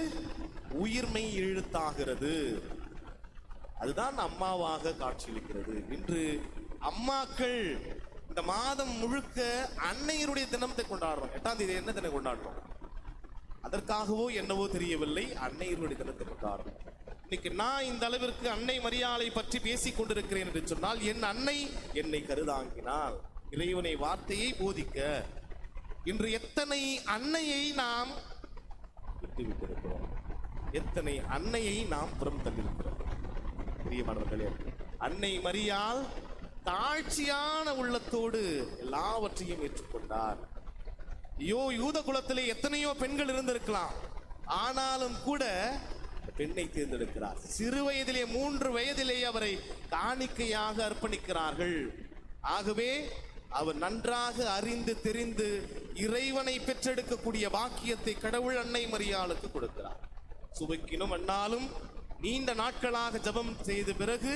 உயிர்மை எழுத்தாகிறது. அதுதான் அம்மாவாக காட்சியளிக்கிறது. இன்று அம்மாக்கள் இந்த மாதம் முழுக்க அன்னையருடைய தினத்தை கொண்டாடுறோம். 8ஆம் தேதி என்ன தினம் கொண்டாடுறோம்? அதற்காகவோ என்னவோ தெரியவில்லை, அன்னையருடைய தினத்தை கொண்டாடுறோம். இன்னைக்கு நான் இந்த அளவிற்கு அன்னை மரியாளை பற்றி பேசிக் கொண்டிருக்கிறேன் என்று சொன்னால், என் அன்னை என்னை கருதாங்கினாள், இறைவனை வார்த்தையை போதிக்க. இன்று எத்தனை அன்னையை நாம் விட்டுவிட்டிருக்கிறோம், எத்தனை அன்னையை நாம் புறம் தள்ளியிருக்கிறோம். பிரியமானவர்களே, அன்னை மரியாள் தாழ்ச்சியான உள்ளத்தோடு எல்லாவற்றையும் ஏற்றுக்கொண்டார். ஐயோ, யூத குலத்திலே எத்தனையோ பெண்கள் இருந்திருக்கலாம், ஆனாலும் கூட பெண்ணை தேர்ந்தெடுக்கிறார். சிறு வயதிலே 3 வயதிலே அவரை காணிக்கையாக அர்ப்பணிக்கிறார்கள். ஆகவே அவர் நன்றாக அறிந்து தெரிந்து இறைவனை பெற்றெடுக்கக்கூடிய பாக்கியத்தை கடவுள் அன்னை மரியாளுக்கு கொடுக்கிறார். சுவைக்கினும் அண்ணாலும் நீண்ட நாட்களாக ஜபம் செய்த பிறகு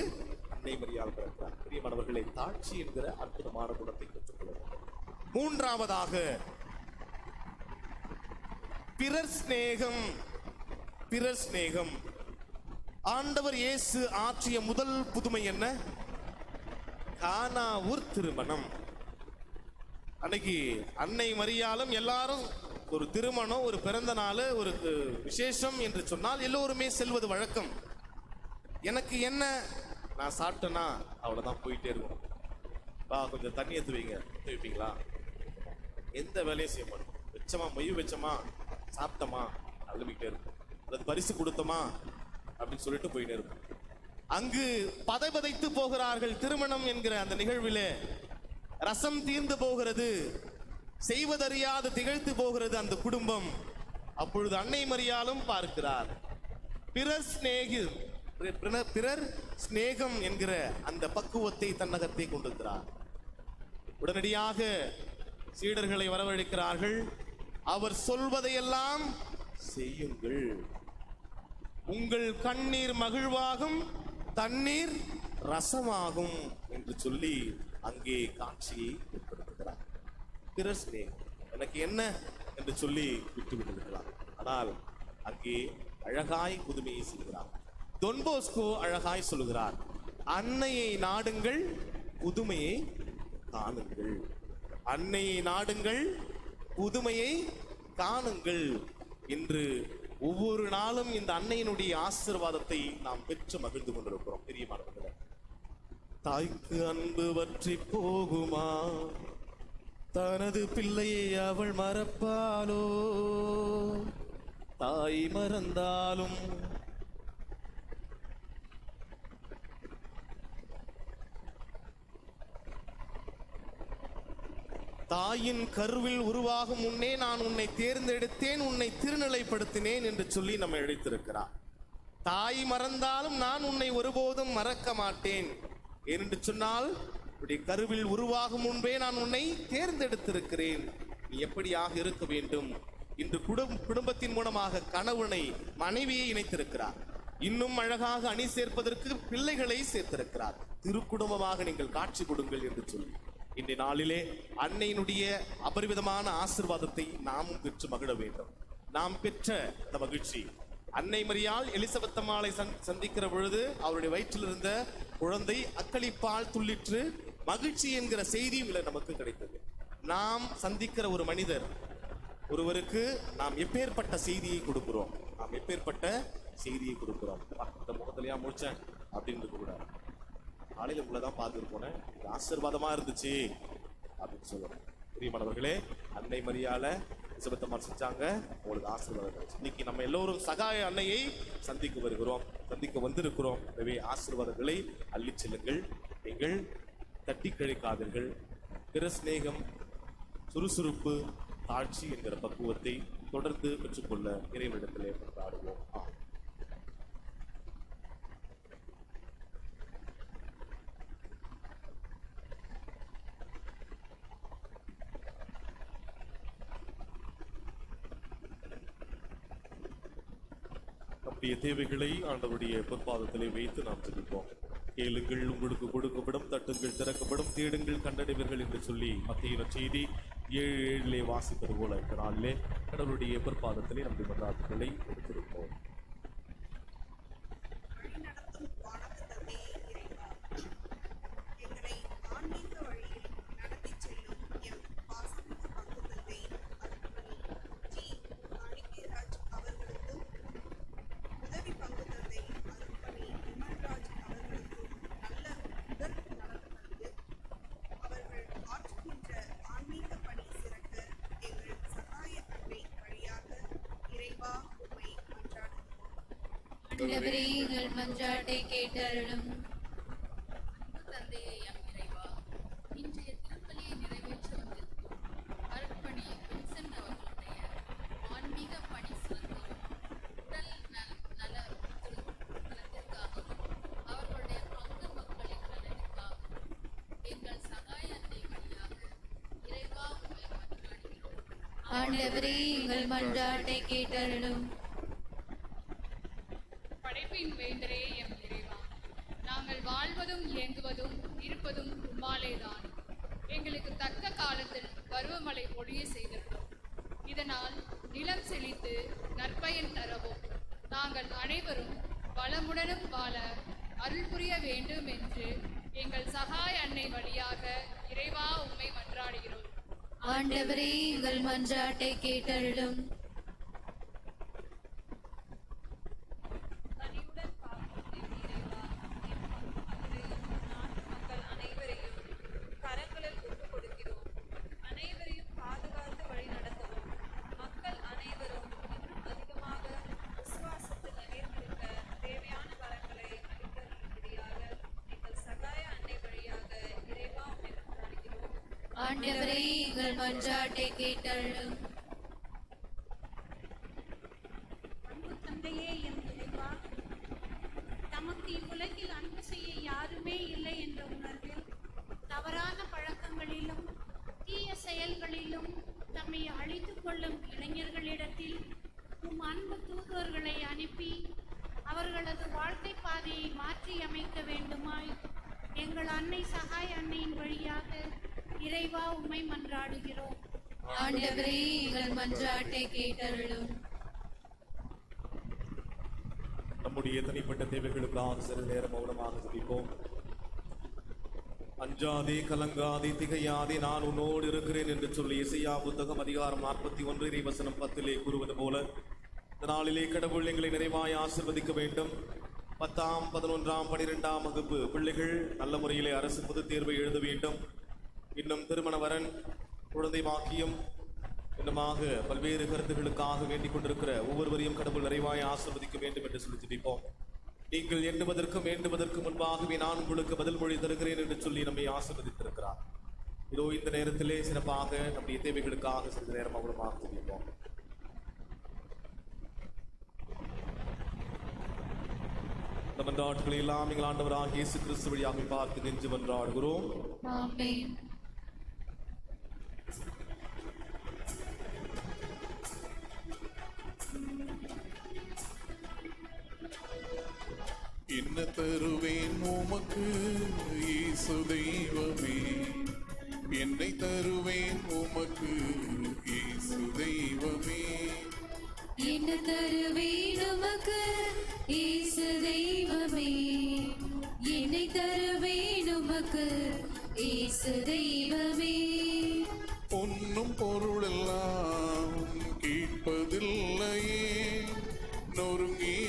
அன்னை மரியாள் பிறக்கிறார். பிரியமானவர்களை, தாட்சி என்கிற அற்புதமான குணத்தை பெற்றுக்கொள்கிறார். 3ஆவதாக பிறர் சிநேகம். பிறர் சிநேகம். ஆண்டவர் இயேசு ஆற்றிய முதல் புதுமை என்ன? கானாவூர் திருமணம். அன்னைக்கு அன்னை மரியாளும் எல்லாரும் ஒரு திருமணம், ஒரு பிறந்த நாள், ஒரு விசேஷம் என்று சொன்னால் எல்லோருமே செல்வது வழக்கம். எனக்கு என்ன, நான் சாப்பிட்டேன்னா அவ்வளவுதான், போயிட்டே இருக்கும். கொஞ்சம் தண்ணி எடுத்து வைங்க, வைப்பீங்களா? எந்த வேலையும் செய்ய மாட்டோம். வச்சமா, மொய் வச்சமா, சாப்பிட்டோமா, அழுமிக்கிட்டே இருக்கும். அது பரிசு கொடுத்தோமா அப்படின்னு சொல்லிட்டு போயிட்டே இருக்கும். அங்கு பதைபதைத்து போகிறார்கள். திருமணம் என்கிற அந்த நிகழ்விலே ரசம் தீர்ந்து போகிறது, செய்வதறியாது திகழ்த்து போகிறது அந்த குடும்பம். அப்பொழுது அன்னை மரியாளும் பார்க்கிறார். பிறர் சிநேகம் என்கிற அந்த பக்குவத்தை தன்னகத்தை கொண்டிருக்கிறார். உடனடியாக சீடர்களை வரவழைக்கிறார்கள். அவர் சொல்வதையெல்லாம் செய்யுங்கள், உங்கள் கண்ணீர் மகிழ்வாகும், தண்ணீர் ரசமாகும் என்று சொல்லி அங்கே காட்சியை ஏற்படுத்துகிறார். பிறர் சிநேகம், எனக்கு என்ன என்று சொல்லி விட்டுவிட்டிருக்கிறார். ஆனால் அங்கே அழகாய் புதுமையை செய்கிறார். தொன் போஸ்கோ அழகாய் சொல்கிறார், அன்னையை நாடுங்கள், புதுமையை காணுங்கள். அன்னையை நாடுங்கள், புதுமையை காணுங்கள் என்று ஒவ்வொரு நாளும் இந்த அன்னையினுடைய ஆசீர்வாதத்தை நாம் பெற்று மகிழ்ந்து கொண்டிருக்கிறோம். பிரியமானவர்களே, தாய்க்கு அன்பு வற்றி போகுமா? தனது பிள்ளையை அவள் மறப்பாளோ? தாய் மறந்தாலும் தாயின் கருவில் உருவாகும் முன்னே நான் உன்னை தேர்ந்தெடுத்தேன், உன்னை திருநிலைப்படுத்தினேன் என்று சொல்லி நம்ம அழைத்திருக்கிறார். தாய் மறந்தாலும் நான் உன்னை ஒருபோதும் மறக்க மாட்டேன் என்று சொன்னால், கருவில் உருவாகும் முன்பே நான் உன்னை தேர்ந்தெடுத்திருக்கிறேன், நீ எப்படியாக இருக்க வேண்டும். இன்று குடும்பத்தின் மூலமாக கணவனை மனைவியை இணைத்திருக்கிறார். இன்னும் அழகாக அணி சேர்ப்பதற்கு பிள்ளைகளை சேர்த்திருக்கிறார். திருக்குடும்பமாக நீங்கள் காட்சி கொடுங்கள் என்று சொல்லி இன்றைய நாளிலே அன்னையினுடைய அபரிவிதமான ஆசீர்வாதத்தை நாமும் பெற்று மகிழ வேண்டும். நாம் பெற்ற அந்த மகிழ்ச்சி, அன்னை மரியாள் எலிசபெத் அம்மாளை சந்திக்கிற பொழுது அவருடைய வயிற்றில் இருந்த குழந்தை அக்களிப்பால் துள்ளிற்று, மகிழ்ச்சி என்கிற செய்தியும் நமக்கு கிடைத்தது. நாம் சந்திக்கிற ஒரு மனிதர் ஒருவருக்கு நாம் எப்பேற்பட்ட செய்தியை கொடுக்கிறோம், நாம் எப்பேற்பட்ட செய்தியை கொடுக்குறோம். இந்த முகத்திலையா முடிச்சேன் அப்படின்னு இருக்கக்கூடாது. காலையில் உங்களை தான் பார்த்துட்டு போனேன், இது ஆசீர்வாதமாக இருந்துச்சு அப்படின்னு சொல்லணும். பிரியமானவர்களே, அன்னை மரியால எலிசபெத்தம்மாள் செஞ்சாங்க, உங்களுக்கு ஆசீர்வாதம் கிடைச்சு. இன்னைக்கு நம்ம எல்லோரும் சகாய அன்னையை சந்திக்க வந்திருக்கிறோம். எனவே ஆசீர்வாதங்களை அள்ளி செல்லுங்கள். நீங்கள் தட்டி கழிக்காதீர்கள். பிற சிநேகம், சுறுசுறுப்பு, தாட்சி என்கிற பக்குவத்தை தொடர்ந்து பெற்றுக்கொள்ள இறைவனிடத்திலே கொண்டாடுவோம். நம்முடைய தேவைகளை ஆண்டவருடைய பொற்பாதத்திலே வைத்து நாம் ஜெபிப்போம். கேளுங்கள், உங்களுக்கு கொடுக்கப்படும், தட்டுங்கள், திறக்கப்படும், தேடுங்கள், கண்டடைவீர்கள் என்று சொல்லி மத்திய நற்செய்தி 7:7 வாசிப்பது போல இந்த நாளிலே கடவுளுடைய பொற்பாதத்திலே நம்முடைய மன்றாட்டுகளை கொடுத்திருப்போம். ஆண்டவரே, எங்கள் மன்றாட்டை கேட்டருளும். தந்தையே, எம் இறைவா, இன்றைய திருப்பலியை நிறைவேற்ற வந்திருக்கும் அருட்பணி வின்சென்ட் அவர்களுடைய ஆன்மீக பணி சிறந்தையும் உடல் நல நலத்திற்காகவும் அவர்களுடைய பங்கு மக்களின் நலனுக்காகவும் எங்கள் சகாய அன்னை வழியாக இறைவா உம்மை மன்றாடுகிறோம். ஆண்டவரே, எங்கள் மன்றாட்டை கேட்டருளும். படைப்பின் வேந்தரே, எம் இறைவா, நாங்கள் வாழ்வதும் இயங்குவதும் இருப்பதும் உம்மாலேதான். எங்களுக்கு தக்க காலத்தில் பருவமழை பொழிய செய்திருக்கிறோம். இதனால் நிலம் செழித்து நற்பயன் தரவும் நாங்கள் அனைவரும் வளமுடனும் வாழ அருள் புரிய வேண்டும் என்று எங்கள் சகாய அன்னை வழியாக இறைவா உம்மை மன்றாடுகிறோம். ஆண்டவரே, எங்கள் மன்றாட்டை கேட்டருளும். ஆண்டவரே, எங்கள் மன்றாட்டை கேட்டருளும். அன்பு தந்தையே, எம் இறைவா, தமக்கு இவ்வுலகில் அன்பு செய்ய யாருமே இல்லை என்ற உணர்வில் தவறான பழக்கங்களிலும் தீய செயல்களிலும் தம்மை அழித்துக் கொள்ளும் இளைஞர்களிடத்தில் உம் அன்பு தூதுவர்களை அனுப்பி அவர்களது வாழ்க்கை பாதையை மாற்றி அமைக்க வேண்டுமாய் எங்கள் அன்னை சகாய அன்னையின் வழியாக இறைவா உம்மை மன்றாடுகிறோம். ஆண்டவரே, எங்கள் மன்றாட்டை கேட்டருளும். நம்முடைய தனிப்பட்ட தேவைகளுக்காக சிறிது நேரம் மௌனமாக ஜெபிப்போம். அஞ்சாதே, கலங்காதே, திகையாதே, நான் உன்னோடு இருக்கிறேன் என்று சொல்லி எசையா புத்தகம் அதிகாரம் 41 இறைவசனம் 10 கூறுவது போல இந்த நாளிலே கடவுள் எங்களை நிறைவாய் ஆசீர்வதிக்க வேண்டும். 10ஆம் 11ஆம் 12ஆம் வகுப்பு பிள்ளைகள் நல்ல முறையிலே அரசு பொதுத் தேர்வை எழுத வேண்டும். இன்னும் திருமண வரன், குழந்தை பாக்கியம், இன்னுமாக பல்வேறு கருத்துக்களுக்காக வேண்டிக் கொண்டிருக்கிற ஒவ்வொருவரையும் கடவுள் நிறைவாய் ஆசீர்வதிக்க வேண்டும் என்று சொல்லி ஜெபிப்போம். நீங்கள் எண்ணுவதற்கும் வேண்டுவதற்கு முன்பாகவே நான் உங்களுக்கு பதில் மொழி தருகிறேன் என்று சொல்லி நம்மை ஆசீர்வதித்திருக்கிறார். இதோ இந்த நேரத்திலே சிறப்பாக நம்முடைய தேவைகளுக்காக சிறிது நேரம் மௌனமாக ஜெபிப்போம். இந்த மன்றாட்டுகளை எல்லாம் எங்கள் ஆண்டவராகிய இயேசு கிறிஸ்து வழியாக பார்த்து நெஞ்சு மன்றாடுகிறோம். ஆமென். என்ன தருவேன் உமக்கு இயேசு தெய்வமே, என்னை தருவேன் உமக்கு இயேசு தெய்வமே. என்ன தருவேன் உமக்கு இயேசு தெய்வமே, என்னை தருவேன் உமக்கு இயேசு தெய்வமே. பொன்னும் பொருளெல்லாம் கேட்பதில்லையே, நொறுங்கிய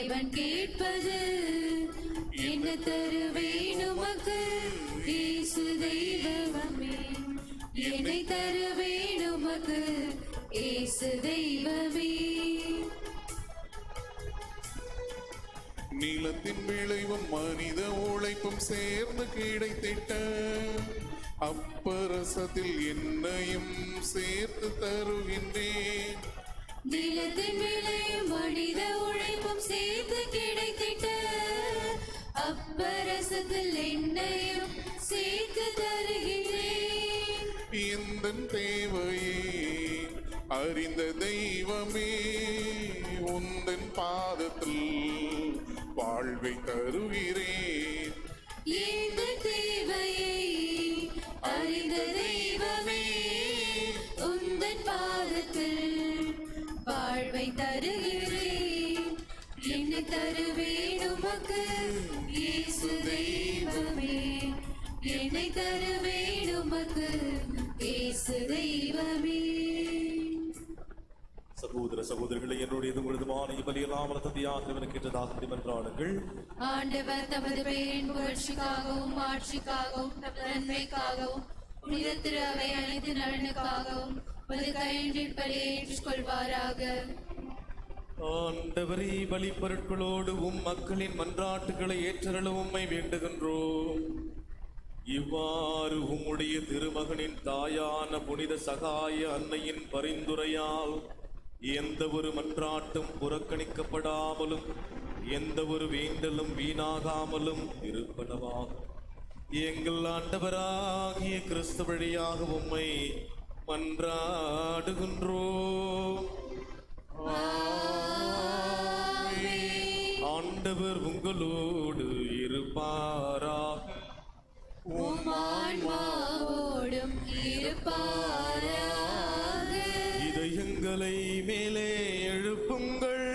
இறைவன் கேட்பது என்ன தருவேன் உமக்கு இயேசு தெய்வமே, என்னை தருவேன் உமக்கு இயேசு தெய்வமே. நிலத்தின் விளைவும் மனித உழைப்பும் சேர்ந்து கிடைத்திட்ட அப்பரசத்தில் என்னையும் சேர்த்து தருகின்றேன். நிலத்தின் விளையும் மனித உழைப்பும் சேர்த்து கிடைத்திட்ட அப்பரசத்தில் என்னையும் சேர்த்து தருகின்றேன். எந்தன் தேவையை அறிந்த தெய்வமே, உந்தன் பாதத்தில் வாழ்வை தருகிறேன். இந்த தேவையை அறிந்த தெய்வமே, உந்தன் பாதத்தில் வாழ்வை தருகிறேன். என்ன தருவேன் உமக்கு இயேசு தெய்வமே, என்னை தருவேன் உமக்கு இயேசு தெய்வமே. சகோதர சகோதரிகளை என்னுடைய உங்களுதுமான இப்பலியெல்லாம் தந்தையாக கேட்டதாக மன்றாடுங்கள். ஆண்டவர் தமது பெயரின் புகழ்ச்சிக்காகவும் ஆட்சிக்காகவும் தமது நன்மைக்காகவும் புனித திரு அவை அனைத்து நலனுக்காகவும் உமது கையின்றின் பலியை ஏற்றுக்கொள்வாராக. ஆண்டவரே, பலி பொருட்களோடு மக்களின் மன்றாட்டுகளை ஏற்றருளும் உம்மை வேண்டுகின்றோம். இவ்வாறு உம்முடைய திருமகனின் தாயான புனித சகாய அன்னையின் பரிந்துரையால் எந்த ஒரு மன்றாட்டும் புறக்கணிக்கப்படாமலும் எந்த ஒரு வேண்டலும் வீணாகாமலும் இருப்பனவாகும். எங்கள் ஆண்டவராகிய கிறிஸ்து வழியாக உம்மை மன்றாடுகின்றோம். ஆண்டவர் உங்களோடு இருப்பாராக. உம் ஆன்மாவோடும் இருப்பாராக. இதயங்களை மேலே எழுப்புங்கள்.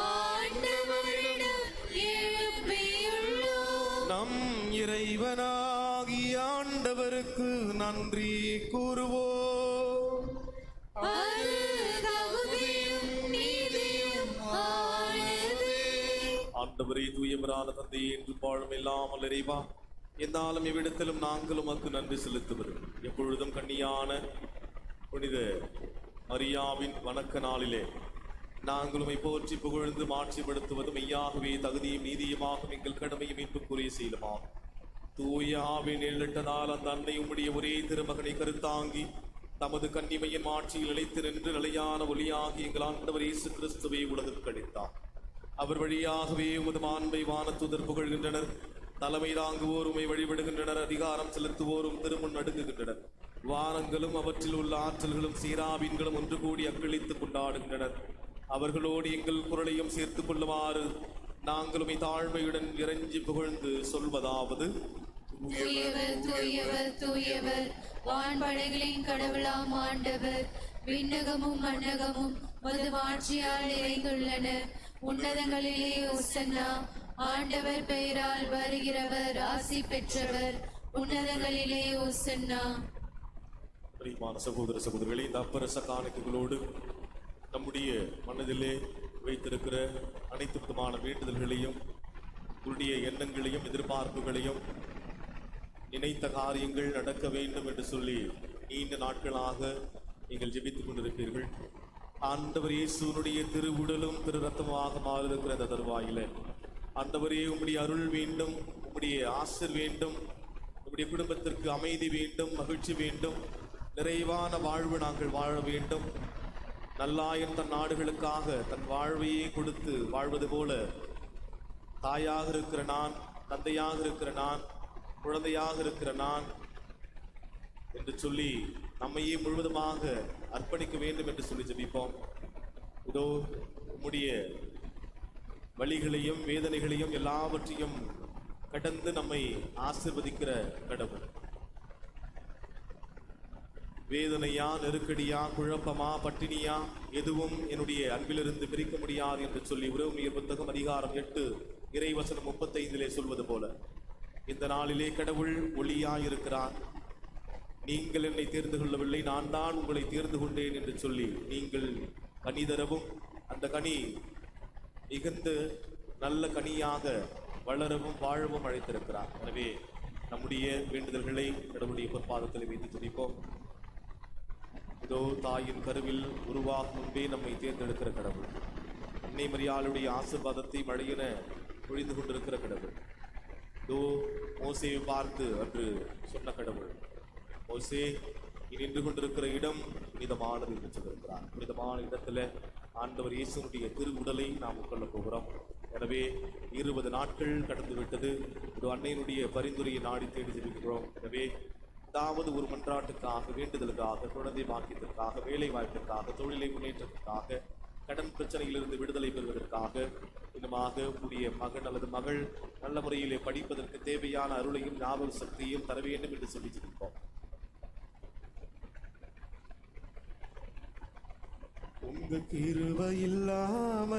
ஆண்டவரிடம் எழுப்பியுள்ளோம். நம் இறைவனாகிய ஆண்டவருக்கு நன்றி கூறுவோம். அது தகுதியும் நீதியும் ஆனது. ஆண்டவரே, தூயவரான தந்தையே, என்று பாழும் இல்லாமல் இறைவா, என்னாலும் இவ்விடத்திலும் நாங்களும் உமக்கு நன்றி செலுத்துவது. எப்பொழுதும் கண்ணியான புனித மரியாவின் வணக்க நாளிலே நாங்களும் போற்றி புகழ்ந்து மாட்சிப்படுத்துவதும் மெய்யாகவே தகுதியும் நீதியுமாகும் எங்கள் கடமையும் மீட்புக்குரிய சீலமாகும். தூய ஆவின் எழிட்டதால் அந்த அன்னை உம்முடைய ஒரே திருமகனை கருத்தாங்கி தமது கன்னிமையின் ஆட்சியில் நிலைத்து நின்று நிலையான ஒளியாகி எங்கள் ஆண்டவர் இயேசு கிறிஸ்துவை உலகிற்கு அளித்தார். அவர் வழியாகவே உமது மாண்பை வானத்துதர் புகழ்கின்றனர். தலைமை தாங்குவோர் உம்மை வழிபடுகின்றனர். அதிகாரம் செலுத்துவோரும் திருமுன் நடுங்குகின்றனர். வானங்களும் அவற்றில் உள்ள ஆற்றல்களும் சீராவின்களும் ஒன்று கூடி அக்களித்து கொண்டாடுகின்றனர். அவர்களோடு எங்கள் குரலையும் சேர்த்துக் கொள்ளுமாறு நாங்களும் தாழ்மையுடன் இறைஞ்சி புகழ்ந்து சொல்வதாவது: தூயவர் தூயவர் தூயவர், வான்படைகளின் கடவுளாம் ஆண்டவர். விண்ணகமும் மண்ணகமும் மது ஆட்சியால் நிறைந்துள்ளன. உன்னதங்களிலே ஓசன்னா. ஆண்டவர் பெயரால் வருகிறவர் ஆசி பெற்றவர். உன்னதங்களிலே ஓசன்னா. பிரியமான சகோதர சகோதரிகளே, இந்த அப்பரச காணிக்கைகளோடு நம்முடைய மனதிலே வைத்திருக்கிற அனைத்து விதமான வேண்டுதல்களையும் உங்களுடைய எண்ணங்களையும் எதிர்பார்ப்புகளையும் நினைத்த காரியங்கள் நடக்க வேண்டும் என்று சொல்லி நீண்ட நாட்களாக நீங்கள் ஜெபித்துக் கொண்டிருப்பீர்கள். ஆண்டவர் இயேசுனுடைய திருவுடலும் திரு ரத்தமாக மாறிருக்கிற அந்த தருவாயில ஆண்டவரே, உம்முடைய அருள் வேண்டும், உம்முடைய ஆசிர் வேண்டும், உம்முடைய குடும்பத்திற்கு அமைதி வேண்டும், மகிழ்ச்சி வேண்டும், நிறைவான வாழ்வு நாங்கள் வாழ வேண்டும். நல்லாயன் தன் நாடுகளுக்காக தன் வாழ்வையே கொடுத்து வாழ்வது போல தாயாக இருக்கிற நான், தந்தையாக இருக்கிற நான், குழந்தையாக இருக்கிற நான் என்று சொல்லி நம்மையே முழுவதுமாக அர்ப்பணிக்க வேண்டும் என்று சொல்லி ஜெபிப்போம். இதோ உம்முடைய வலிகளையும் வேதனைகளையும் எல்லாவற்றையும் கடந்து நம்மை ஆசீர்வதிக்கிற கடவுள். வேதனையா, நெருக்கடியா, குழப்பமா, பட்டினியா, எதுவும் என்னுடைய அன்பிலிருந்து பிரிக்க முடியாது என்று சொல்லி உறவுமியர் புத்தகம் அதிகாரம் 8 இறைவசனம் 35 சொல்வது போல இந்த நாளிலே கடவுள் ஒளியாயிருக்கிறார். நீங்கள் என்னை தேர்ந்து கொள்ளவில்லை, நான் தான் உங்களை தேர்ந்து கொண்டேன் என்று சொல்லி நீங்கள் கனி தரவும் அந்த கனி மிகுந்த நல்ல கனியாக வளரவும் வாழவும் அழைத்திருக்கிறார். எனவே நம்முடைய வேண்டுதல்களை கடவுளுடைய பொற்பாதத்தில் வைத்து துடிப்போம். இதோ தாயின் கருவில் உருவாகும் முன்பே நம்மை தேர்ந்தெடுக்கிற கடவுள், அன்னை மரியாளுடைய ஆசீர்வாதத்தை மழையென பொழிந்து கொண்டிருக்கிற கடவுள், இதோ மோசேயை பார்த்து அன்று சொன்ன கடவுள், மோசே நீ நின்று கொண்டிருக்கிற இடம் புனிதமானது என்று சொல்லியிருக்கிறார். புனிதமான இடத்துல ஆண்டவர் இயேசுனுடைய திருவுடலை நாம் உட்கொள்ளப் போகிறோம். எனவே 20 நாட்கள் கடந்து விட்டது. இது அன்னையினுடைய பரிந்துரையை நாடி தேடி ஜெபிக்கிறோம். எனவே ஏதாவது ஒரு மன்றாட்டுக்காக, வேண்டுதலுக்காக, குழந்தை பாக்கியத்திற்காக, வேலை வாய்ப்பிற்காக, தொழிலை முன்னேற்றத்திற்காக, கடன் பிரச்சனையிலிருந்து விடுதலை பெறுவதற்காக, இன்னுமாக கூடிய மகன் அல்லது மகள் நல்ல முறையிலே படிப்பதற்கு தேவையான அருளையும் ஞாபக சக்தியையும் தர வேண்டும் என்று சொல்லி ஜெபிப்போம். உங்க கிருபை இல்லாம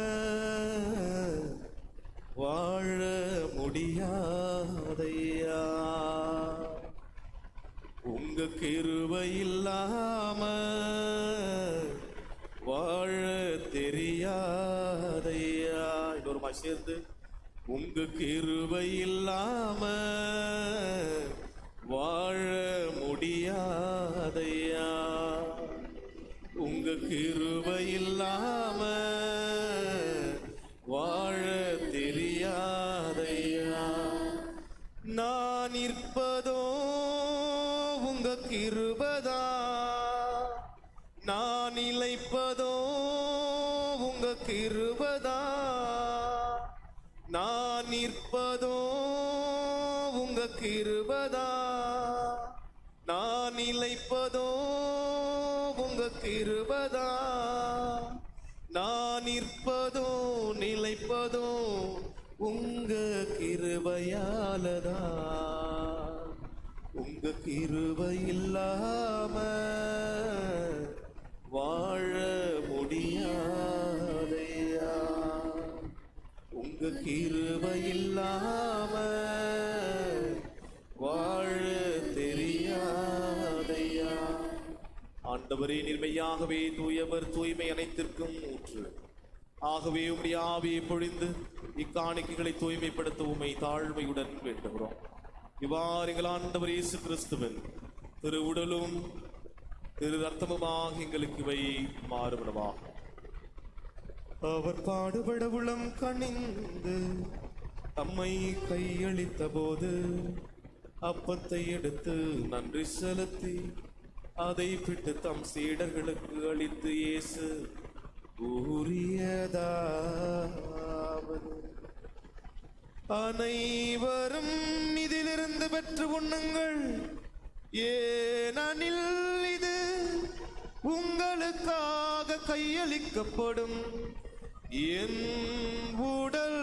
வாழ முடியாதையா, உங்க கிருபை இல்லாம வாழ தெரியாதையா. இன்னொரு மாதிரி சேர்ந்து, உங்க கிருபை இல்லாம வாழ முடியாதையா, உங்க கிருபை இல்லாம வாழ தெரியாதையா. நான் நிற்பதோ உங்க கிருபதா, நான் நிலைப்பதோ உங்க கிருபதா, நான் நிற்பதோ உங்க கிருபதா, நான் நிலைப்பதோ உங்க கிருபதா, நான் நிற்பதோ நிலைப்பதோ உங்க கிருபையாலதா, உங்க கிருபை இல்லாம வாழ முடியாதையா, உங்க கிருபை இல்லாம வாழ தெரியாதையா. ஆண்டவரே, நீர்மையாகவே தூயவர், தூய்மை அனைத்திற்கும் ஊற்று. ஆகவே உம்முடைய ஆவியை பொழிந்து இக்காணிக்கைகளை தூய்மைப்படுத்த உம்மை தாழ்மையுடன் வேண்டுகிறோம். இவ்வாறு எங்கள் ஆண்டவர் இயேசு கிறிஸ்துவின் திரு உடலும் திரு ரத்தமுமாக எங்களுக்கு இவை மாறுபடவாகும். அவர் பாடுபட உளம் கனிந்து தம்மை கையளித்த போது அப்பத்தை எடுத்து நன்றி செலுத்தி அதை பிட்டு தம் சீடர்களுக்கு அளித்து இயேசு கூறியதாவது, அனைவரும் இதிலிருந்து பெற்று உண்ணுங்கள், ஏனெனில் இது உங்களுக்காக கையளிக்கப்படும் என் உடல்.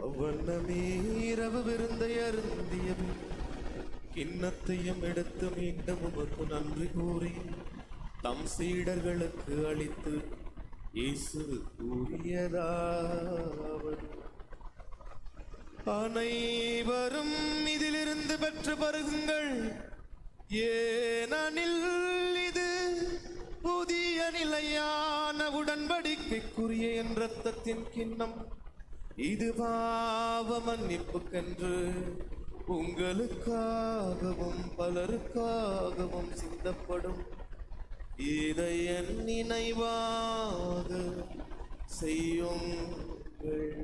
அவ்வண்ணமே இரவு விருந்தை அருந்தியது, கிண்ணத்தையும் எடுத்து மீண்டும் உமக்கு நன்றி கூறி தம் சீடர்களுக்கு அளித்து இயேசு கூறியதாவது, அனைவரும் இதிலிருந்து பெற்று பருகுங்கள், ஏனெனில் இது புதிய நிலையான உடன்படிக்கைக்குரிய என் இரத்தத்தின் கிண்ணம், இது பாவ மன்னிப்புக்கென்று உங்களுக்காகவும் பலருக்காகவும் சிந்தப்படும். இதை என் நினைவாக செய்யுங்கள்.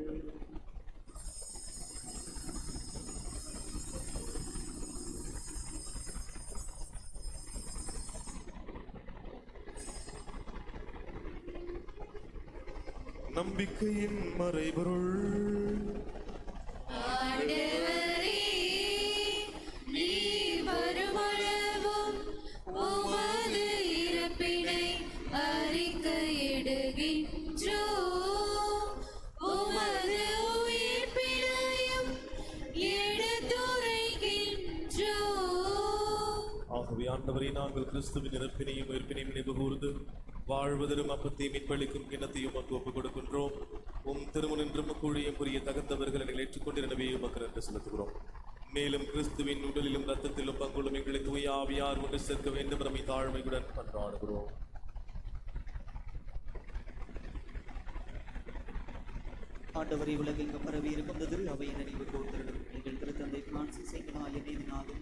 நம்பிக்கையின் மறைபொருள், ஆண்டவரே, நீர் வருமளவும் உமது இறப்பினை அறிக்கையிடுகின்றோம், உமது உயிர்ப்பினையும் எடுத்துரைக்கின்றோம். ஆகவே ஆண்டவரே, நாங்கள் கிறிஸ்துவின் இறப்பினையும் உயிர்ப்பினையும் நினைவு கூர்ந்து வாழ்வதரும் அப்பத்தையும் மீட்பளிக்கும் கிண்ணத்தையும் உமக்கு ஒப்புக் கொடுக்கின்றோம். திருமணம் கூழியும் புரிய தகுந்தவர்கள் எங்களை ஏற்றுக்கொண்டிருந்தவே உமக்கு நன்றி செலுத்துகிறோம். மேலும் கிறிஸ்துவின் உடலிலும் இரத்தத்திலும் பங்குள்ளும் எங்களை தூய ஆவியார் ஒன்று சேர்க்க வேண்டும் நம்மை தாழ்மையுடன் மன்றாடுகிறோம். ஆண்டவரை உலகில் பரவி இருக்கும் திரு அவை நினைவு கூர்ந்தருளும். எங்கள் திருத்தந்தை பிரான்சிஸ் எங்களால் எண்ணினாலும்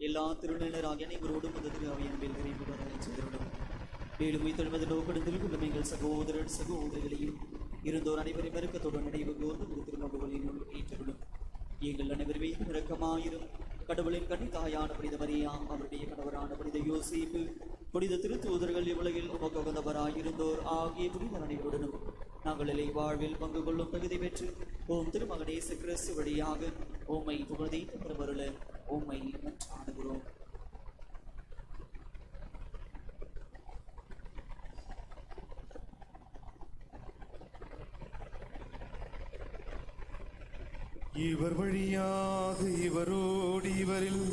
எல்லா திருநிலராக அனைவரோடும் இந்த திரு அவை அன்பில் விரைவு வர செய்திருடும். மேலும் உயிர்த்தெழுவது நோக்கெடுத்தில் கொள்ளும் எங்கள் சகோதரர் சகோதரிகளையும் இருந்தோர் அனைவரும் இறக்கத்துடன் நினைவு கூர்ந்து ஒரு திருநோக்குகளிலும் ஏற்றிருடும். எங்கள் அனைவருமே இரக்கமாயிரும். கடவுளின் கன்னித்தாயான புனித மரியா, அவருடைய கணவரான புனித யோசேப்பு, புனித திருத்தூதர்கள் இவ்வுலகில் உமக்கு உகந்தவராயிருந்தோர் ஆகிய புனித அனைவருடனும் நாங்கள் இலை வாழ்வில் பங்கு கொள்ளும் தகுதி பெற்று திருமகன் இயேசு கிறிஸ்து வழியாக உம்மை புகழ்ந்தே பெறவருள உம்மை மன்றாடுகிறோம். இவர் வழியாக இவரோடு இவரில்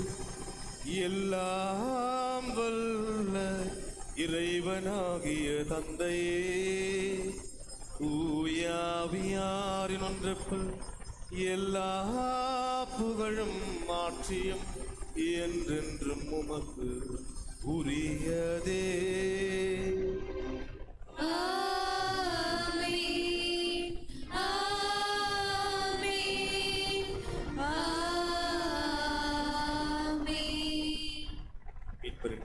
எல்லாம் வல்ல இறைவனாகிய தந்தையே, தூயாவியாரின் ஒன்றிப்பு எல்லா புகழும் மாற்றியும் என்றென்றும் உமக்கு உரியதே.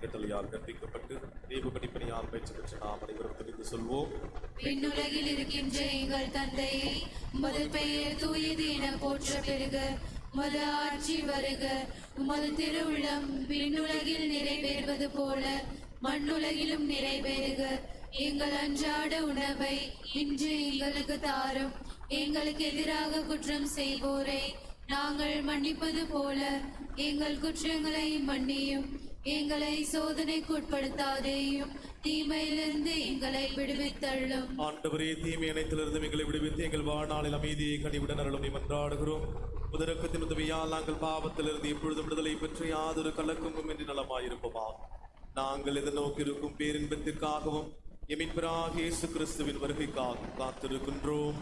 கட்டளையால் கற்பிக்கப்பட்டு தேவபடி பணியால் பயிற்சி பெற்ற நாம் அனைவரும் தெரிந்து சொல்வோம். விண்ணுலகில் இருக்கின்ற எங்கள் தந்தையே, உமது பெயர் தூயது என போற்ற பெறுக. உமது ஆட்சி வருக. உமது திருவுளம் விண்ணுலகில் நிறைவேறுவது போல மண்ணுலகிலும் நிறைவேறுக. எங்கள் அன்றாட உணவை இன்று எங்களுக்கு தாரும். எங்களுக்கு எதிராக குற்றம் செய்வோரை நாங்கள் மன்னிப்பது போல எங்கள் குற்றங்களை மன்னியும். எங்களை சோதனைக்குட்படுத்தாதேயும், தீமையிலிருந்து எங்களை விடுவித்தள்ளும். ஆண்டவரே, தீமை அனைத்திலிருந்து எங்களை விடுவித்து எங்கள் வாழ்நாளில் அமைதியை கனிவுடன் அருளும் மன்றாடுகிறோம். முதரக்கத்தின் உதவியால் நாங்கள் பாவத்திலிருந்து எப்பொழுதும் விடுதலை பெற்று யாதொரு கலக்கமும் என்று நலமாயிருப்போமா. நாங்கள் எதிர்நோக்கி இருக்கும் பேரின்பத்திற்காகவும் எமின்பராக இயேசு கிறிஸ்துவின் வருகைக்காக காத்திருக்கின்றோம்.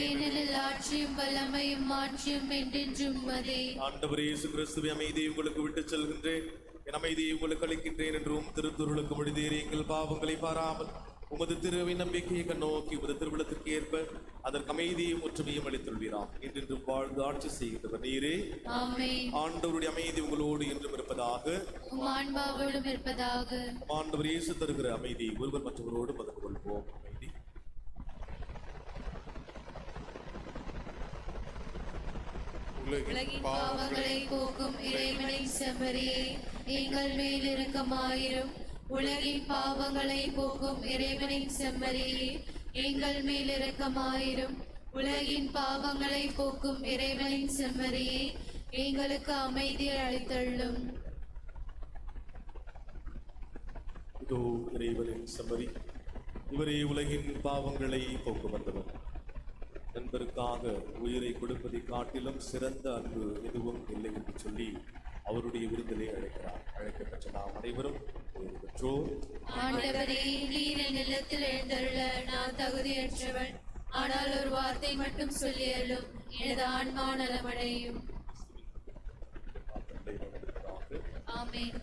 ஏனெனில் ஆட்சியும் வல்லமையும் மாற்றியும் என்றென்றும் உமதே. ஆண்டவரே இயேசு கிறிஸ்துவை அமைதியை உங்களுக்கு விட்டுச் செல்கின்றேன், என் அமைதியை உங்களுக்கு அளிக்கின்றேன் என்றும் திருத்துருளுக்கு மொழிதேறி எங்கள் பாவங்களை பாராமல் உமது திருவின் நம்பிக்கையை கண்ணோக்கி உமது திருவிழத்திற்கு ஏற்ப அதற்கு அமைதியும் ஒற்றுமையும் அளித்துள்வீராம். என்றென்றும் வாழ்ந்து ஆட்சி செய்கின்றவர் நீரே. ஆமென். ஆண்டவருடைய அமைதி உங்களோடு என்றும் இருப்பதாக. உம் ஆன்மாவோடும் இருப்பதாக. ஆண்டவர் இயேசு தருகிற அமைதி ஒருவர் மற்றவரோடு பகிர்ந்து கொள்வோம். அமைதி. உலகின் பாவங்களை போக்கும் இறைவனின் செம்மறியே, எங்கள் மேல் இரக்கமாயிரும். உலகின் பாவங்களை போக்கும் இறைவனின் செம்மறியே, எங்கள் மேல் இரக்கமாயிரும். உலகின் பாவங்களை போக்கும் இறைவனின் செம்மறியே, எங்களுக்கு அமைதியை அளித்தள்ளும். இதோ இறைவனின் செம்மறி, இவரே உலகின் பாவங்களை போக்க வந்தவர். நண்பருக்காக உயிரை கொடுப்பதை காட்டிலும் சிறந்த அன்பு எதுவும் இல்லை என்று சொல்லி அவருடைய விருந்திலே அழைக்கிறார். அழைக்கப்பட்ட நாம் அனைவரும் பெற்றோர். ஆண்டவரே, நீர் என் இல்லத்தில் எழுந்தருள நான் தகுதியற்றவள். ஆனால் ஒரு வார்த்தை மட்டும் சொல்லியலும் எனது ஆன்மா நலமடையும். ஆமென்.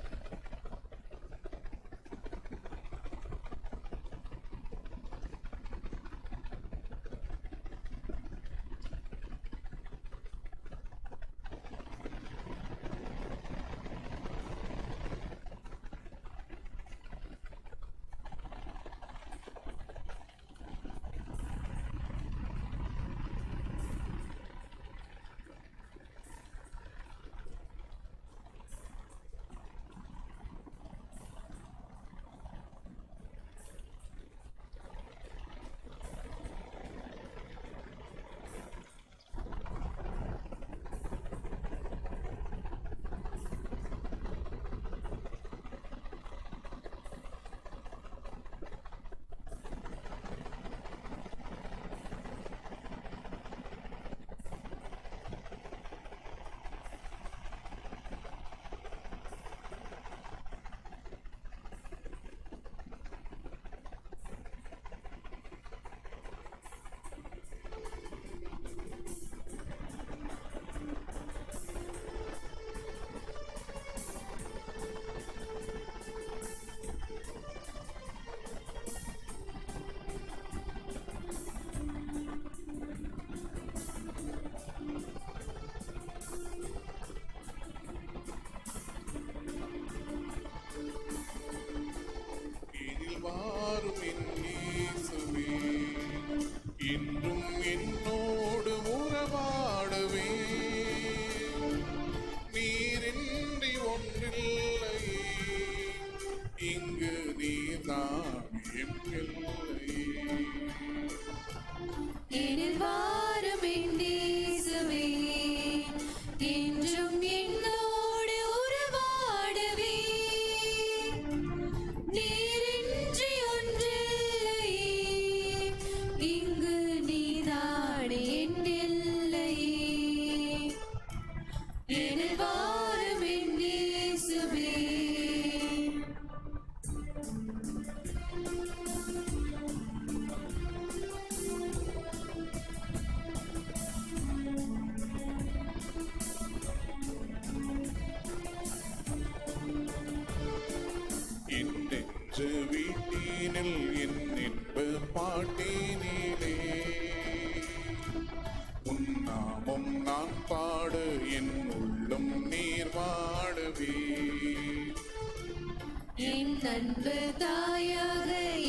அன்பு தாயாக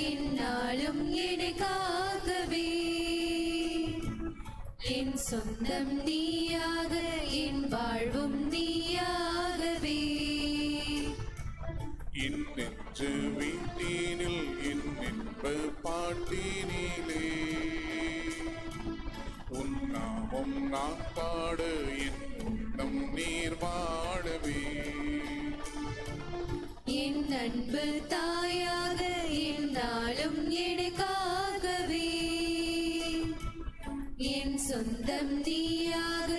என்னாலும் என்னை காக்கவே, என் சொந்தம் நீயாக என் வாழ்வும் நீயாகவே. என் நெஞ்சு வீட்டினில் என் இன்ப பாட்டினிலே உன் நாமம் நான் பாட என் உள்ளம் நீர் வாழவே. என் அன்பு தாயாக என்னாலும் என்னை காக்கவே, என் சொந்தம் நீயாக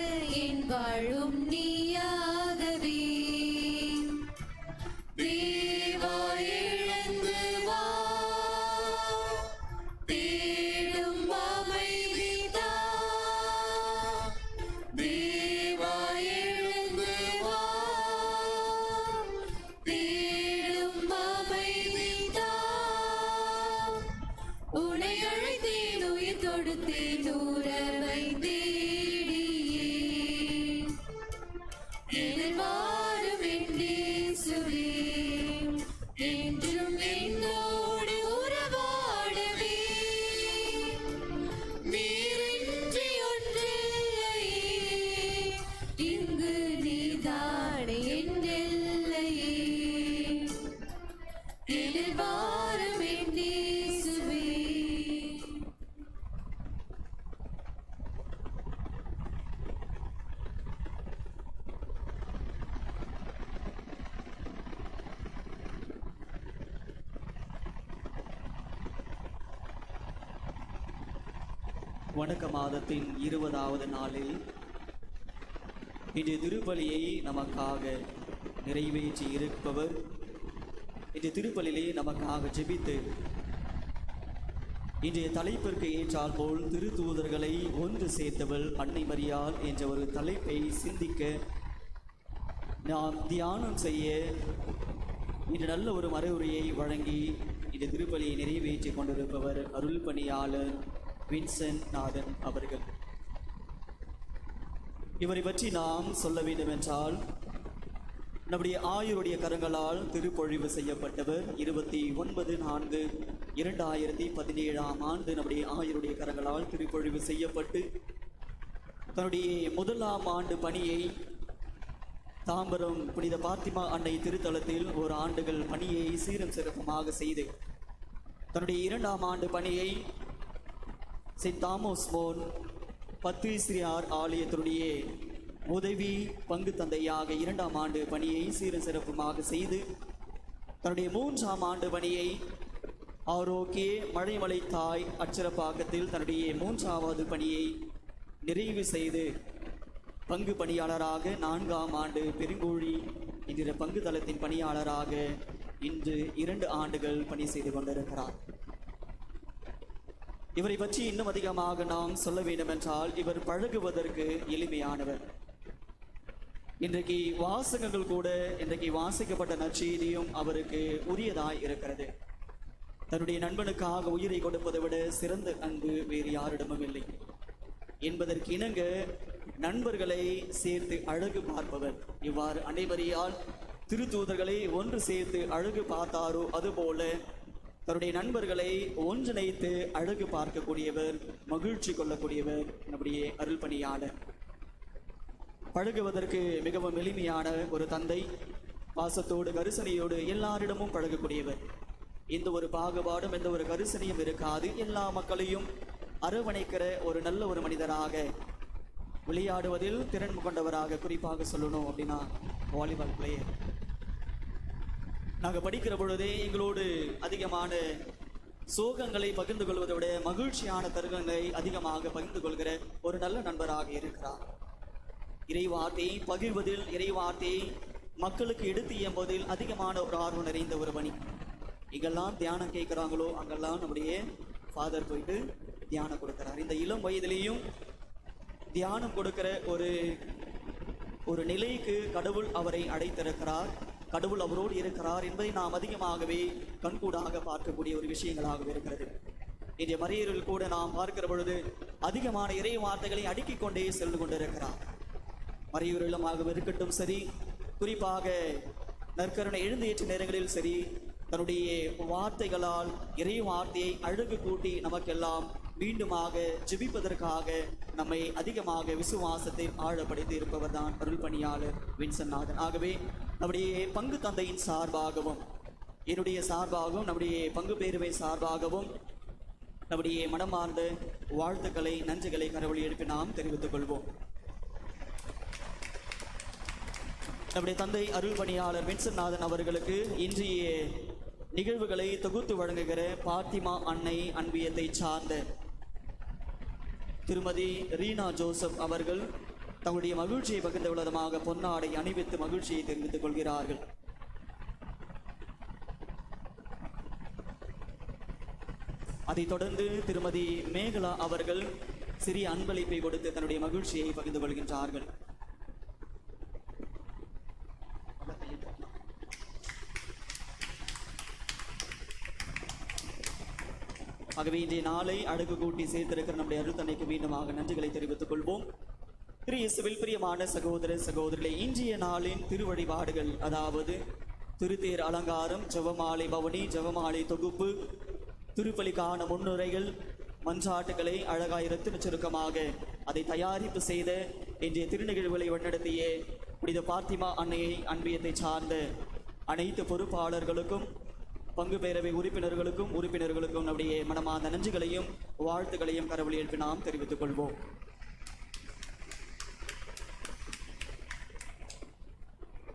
என் வாழும் நீயாகவே. தேவா எழுந்து வா, தேடும் அமைதி தா. தேவா எழுந்து வா, தேடும் அமைதி தா. உன்னை அழைத்தேன் உயிர் கொடுத்தேன் உறவை தேடியே, எதில் வாரும் என் இயேசுவே, என்றும் என்னோடு உறவாடவே. நீரின்றி ஒன்றில்லையே, இங்கு நீதானே என் எல்லையே, எதில் வாரும் என் இயேசுவே. வணக்க மாதத்தின் 20வது நாளில் இன்றைய திருப்பலியை நமக்காக நிறைவேற்றி இருப்பவர், இன்றைய திருப்பலியிலே நமக்காக ஜெபித்து இன்றைய தலைப்பிற்கு ஏற்றால் போல் திருத்தூதர்களை ஒன்று சேர்த்தவள் அன்னை மரியாள் என்ற ஒரு தலைப்பை சிந்திக்க நாம் தியானம் செய்ய இன்று நல்ல ஒரு மறைவுரையை வழங்கி இந்த திருப்பலியை நிறைவேற்றி கொண்டிருப்பவர் அருள் பணியாளர் வின்சென்ட் நாதன் அவர்கள். இவரை பற்றி நாம் சொல்ல வேண்டும் என்றால், நம்முடைய ஆயருடைய கரங்களால் திருப்பொழிவு செய்யப்பட்டவர். 29/4/2017 நம்முடைய ஆயருடைய கரங்களால் திருப்பொழிவு செய்யப்பட்டு தன்னுடைய முதலாம் ஆண்டு பணியை தாம்பரம் புனித பாத்திமா அன்னை திருத்தலத்தில் ஒரு ஆண்டுகள் பணியை சீரும் சிறப்புமாக செய்து தன்னுடைய 2ஆம் ஆண்டு பணியை செயின்ட் தாமஸ் மோன் பத்ரிசியார் ஆலயத்தினுடைய உதவி பங்கு தந்தையாக 2ஆம் ஆண்டு பணியை சீரும் சிறப்புமாக செய்து தன்னுடைய 3ஆம் ஆண்டு பணியை ஆரோக்கிய மழைமலை தாய் அச்சரப்பாக்கத்தில் தன்னுடைய 3வது பணியை நிறைவு செய்து பங்கு பணியாளராக 4ஆம் ஆண்டு பெருங்கோழி என்கிற பங்கு தளத்தின் பணியாளராக இன்று 2 ஆண்டுகள் பணி செய்து கொண்டிருக்கிறார். இவரை பற்றி இன்னும் அதிகமாக நாம் சொல்ல வேண்டும் என்றால், இவர் பழகுவதற்கு எளிமையானவர். இன்றைக்கு வாசகங்கள் கூட இன்றைக்கு வாசிக்கப்பட்ட நற்செய்தியும் அவருக்கு உரியதாய் இருக்கிறது. தன்னுடைய நண்பனுக்காக உயிரை கொடுப்பதை விட சிறந்த அன்பு வேறு யாரிடமும் இல்லை என்பதற்கு இணங்க நண்பர்களை சேர்த்து அழகு பார்ப்பவர். இவ்வாறு அன்னை மரியாள் திருத்தூதர்களை ஒன்று சேர்த்து அழகு பார்த்தாரோ அதுபோல தன்னுடைய நண்பர்களை ஒன்றிணைத்து அழகு பார்க்கக்கூடியவர், மகிழ்ச்சி கொள்ளக்கூடியவர் நம்முடைய அருள் பணியாளர். பழகுவதற்கு மிகவும் எளிமையான ஒரு தந்தை, பாசத்தோடு கரிசனையோடு எல்லாரிடமும் பழகக்கூடியவர். எந்த ஒரு பாகுபாடும் எந்த ஒரு கரிசனையும் இருக்காது. எல்லா மக்களையும் அரவணைக்கிற ஒரு நல்ல ஒரு மனிதராக, விளையாடுவதில் திறன் கொண்டவராக, குறிப்பாக சொல்லணும் அப்படின்னா வாலிபால் பிளேயர். நாங்கள் படிக்கிற பொழுதே எங்களோடு அதிகமான சோகங்களை பகிர்ந்து கொள்வதை விட மகிழ்ச்சியான தருணங்களை அதிகமாக பகிர்ந்து கொள்கிற ஒரு நல்ல நண்பராக இருக்கிறார். இறைவார்த்தையை பகிர்வதில், இறைவார்த்தையை மக்களுக்கு எடுத்து இயம்பதில் அதிகமான ஒரு ஆர்வம் நிறைந்த ஒரு பணி. எங்கெல்லாம் தியானம் கேட்குறாங்களோ அங்கெல்லாம் நம்முடைய ஃபாதர் போயிட்டு தியானம் கொடுக்கிறார். இந்த இளம் வயதிலேயும் தியானம் கொடுக்கிற ஒரு நிலைக்கு கடவுள் அவரை அடைத்திருக்கிறார். கடவுள் அவரோடு இருக்கிறார் என்பதை நாம் அதிகமாகவே கண்கூடாக பார்க்கக்கூடிய ஒரு விஷயங்களாக இருக்கிறது. இன்றைய மறையீரில் கூட நாம் பார்க்கிற பொழுது அதிகமான இறை வார்த்தைகளை அடுக்கிக் கொண்டே சென்று கொண்டிருக்கிறார். மறையூரிலுமாக இருக்கட்டும் சரி, குறிப்பாக நற்கருணை எழுந்தேற்ற நேரங்களில் சரி, தன்னுடைய வார்த்தைகளால் இறை வார்த்தையை அழகு கூட்டி நமக்கெல்லாம் மீண்டுமாக ஜெபிப்பதற்காக நம்மை அதிகமாக விசுவாசத்தில் ஆழப்படுத்தி இருப்பவர் தான் அருள் பணியாளர் வின்சென்ட்நாதன். ஆகவே நம்முடைய பங்கு தந்தையின் சார்பாகவும் என்னுடைய சார்பாகவும் நம்முடைய பங்கு பேருவை சார்பாகவும் நம்முடைய மனமார்ந்த வாழ்த்துக்களை நன்றிகளை கரவொலி எழுப்பி நாம் தெரிவித்துக் கொள்வோம். நம்முடைய தந்தை அருள் பணியாளர் வின்சென்ட்நாதன் அவர்களுக்கு இன்றைய நிகழ்வுகளை தொகுத்து வழங்குகிற பாத்திமா அன்னை அன்பியத்தை சார்ந்த திருமதி ரீனா ஜோசப் அவர்கள் தங்களுடைய மகிழ்ச்சியை பகிர்ந்த விதமாக பொன்னாடை அணிவித்து மகிழ்ச்சியை தெரிவித்துக் கொள்கிறார்கள். அதைத் தொடர்ந்து திருமதி மேகலா அவர்கள் சிறிய அன்பளிப்பை கொடுத்து தன்னுடைய மகிழ்ச்சியை பகிர்ந்து கொள்கின்றார்கள். ஆகவே இன்றைய நாளை அழகு கூட்டி சேர்த்திருக்கிற நம்முடைய அருள்தன்னைக்கு மீண்டுமாக நன்றிகளை தெரிவித்துக் கொள்வோம். திரு இயேசுவில் பிரியமான சகோதர சகோதரிகளே, இன்றைய நாளின் திருவழிபாடுகள், அதாவது திருத்தேர் அலங்காரம், ஜெபமாலை பவனி, ஜெபமாலை தொகுப்பு, திருப்பலிக்கான முன்னுரைகள், மன்றாட்டுகளை அழகாய் இரத்தின சுருக்கமாக அதை தயாரிப்பு செய்த இன்றைய திருநிகழ்வுகளை வழிநடத்திய புனித பாத்திமா அன்னையை அன்பியத்தை சார்ந்த அனைத்து பொறுப்பாளர்களுக்கும் பங்கு பேரவை உறுப்பினர்களுக்கும் நம்முடைய மனமார்ந்த நன்றிகளையும் வாழ்த்துக்களையும் கரவொலி எழுப்பி நாம் தெரிவித்துக் கொள்வோம்.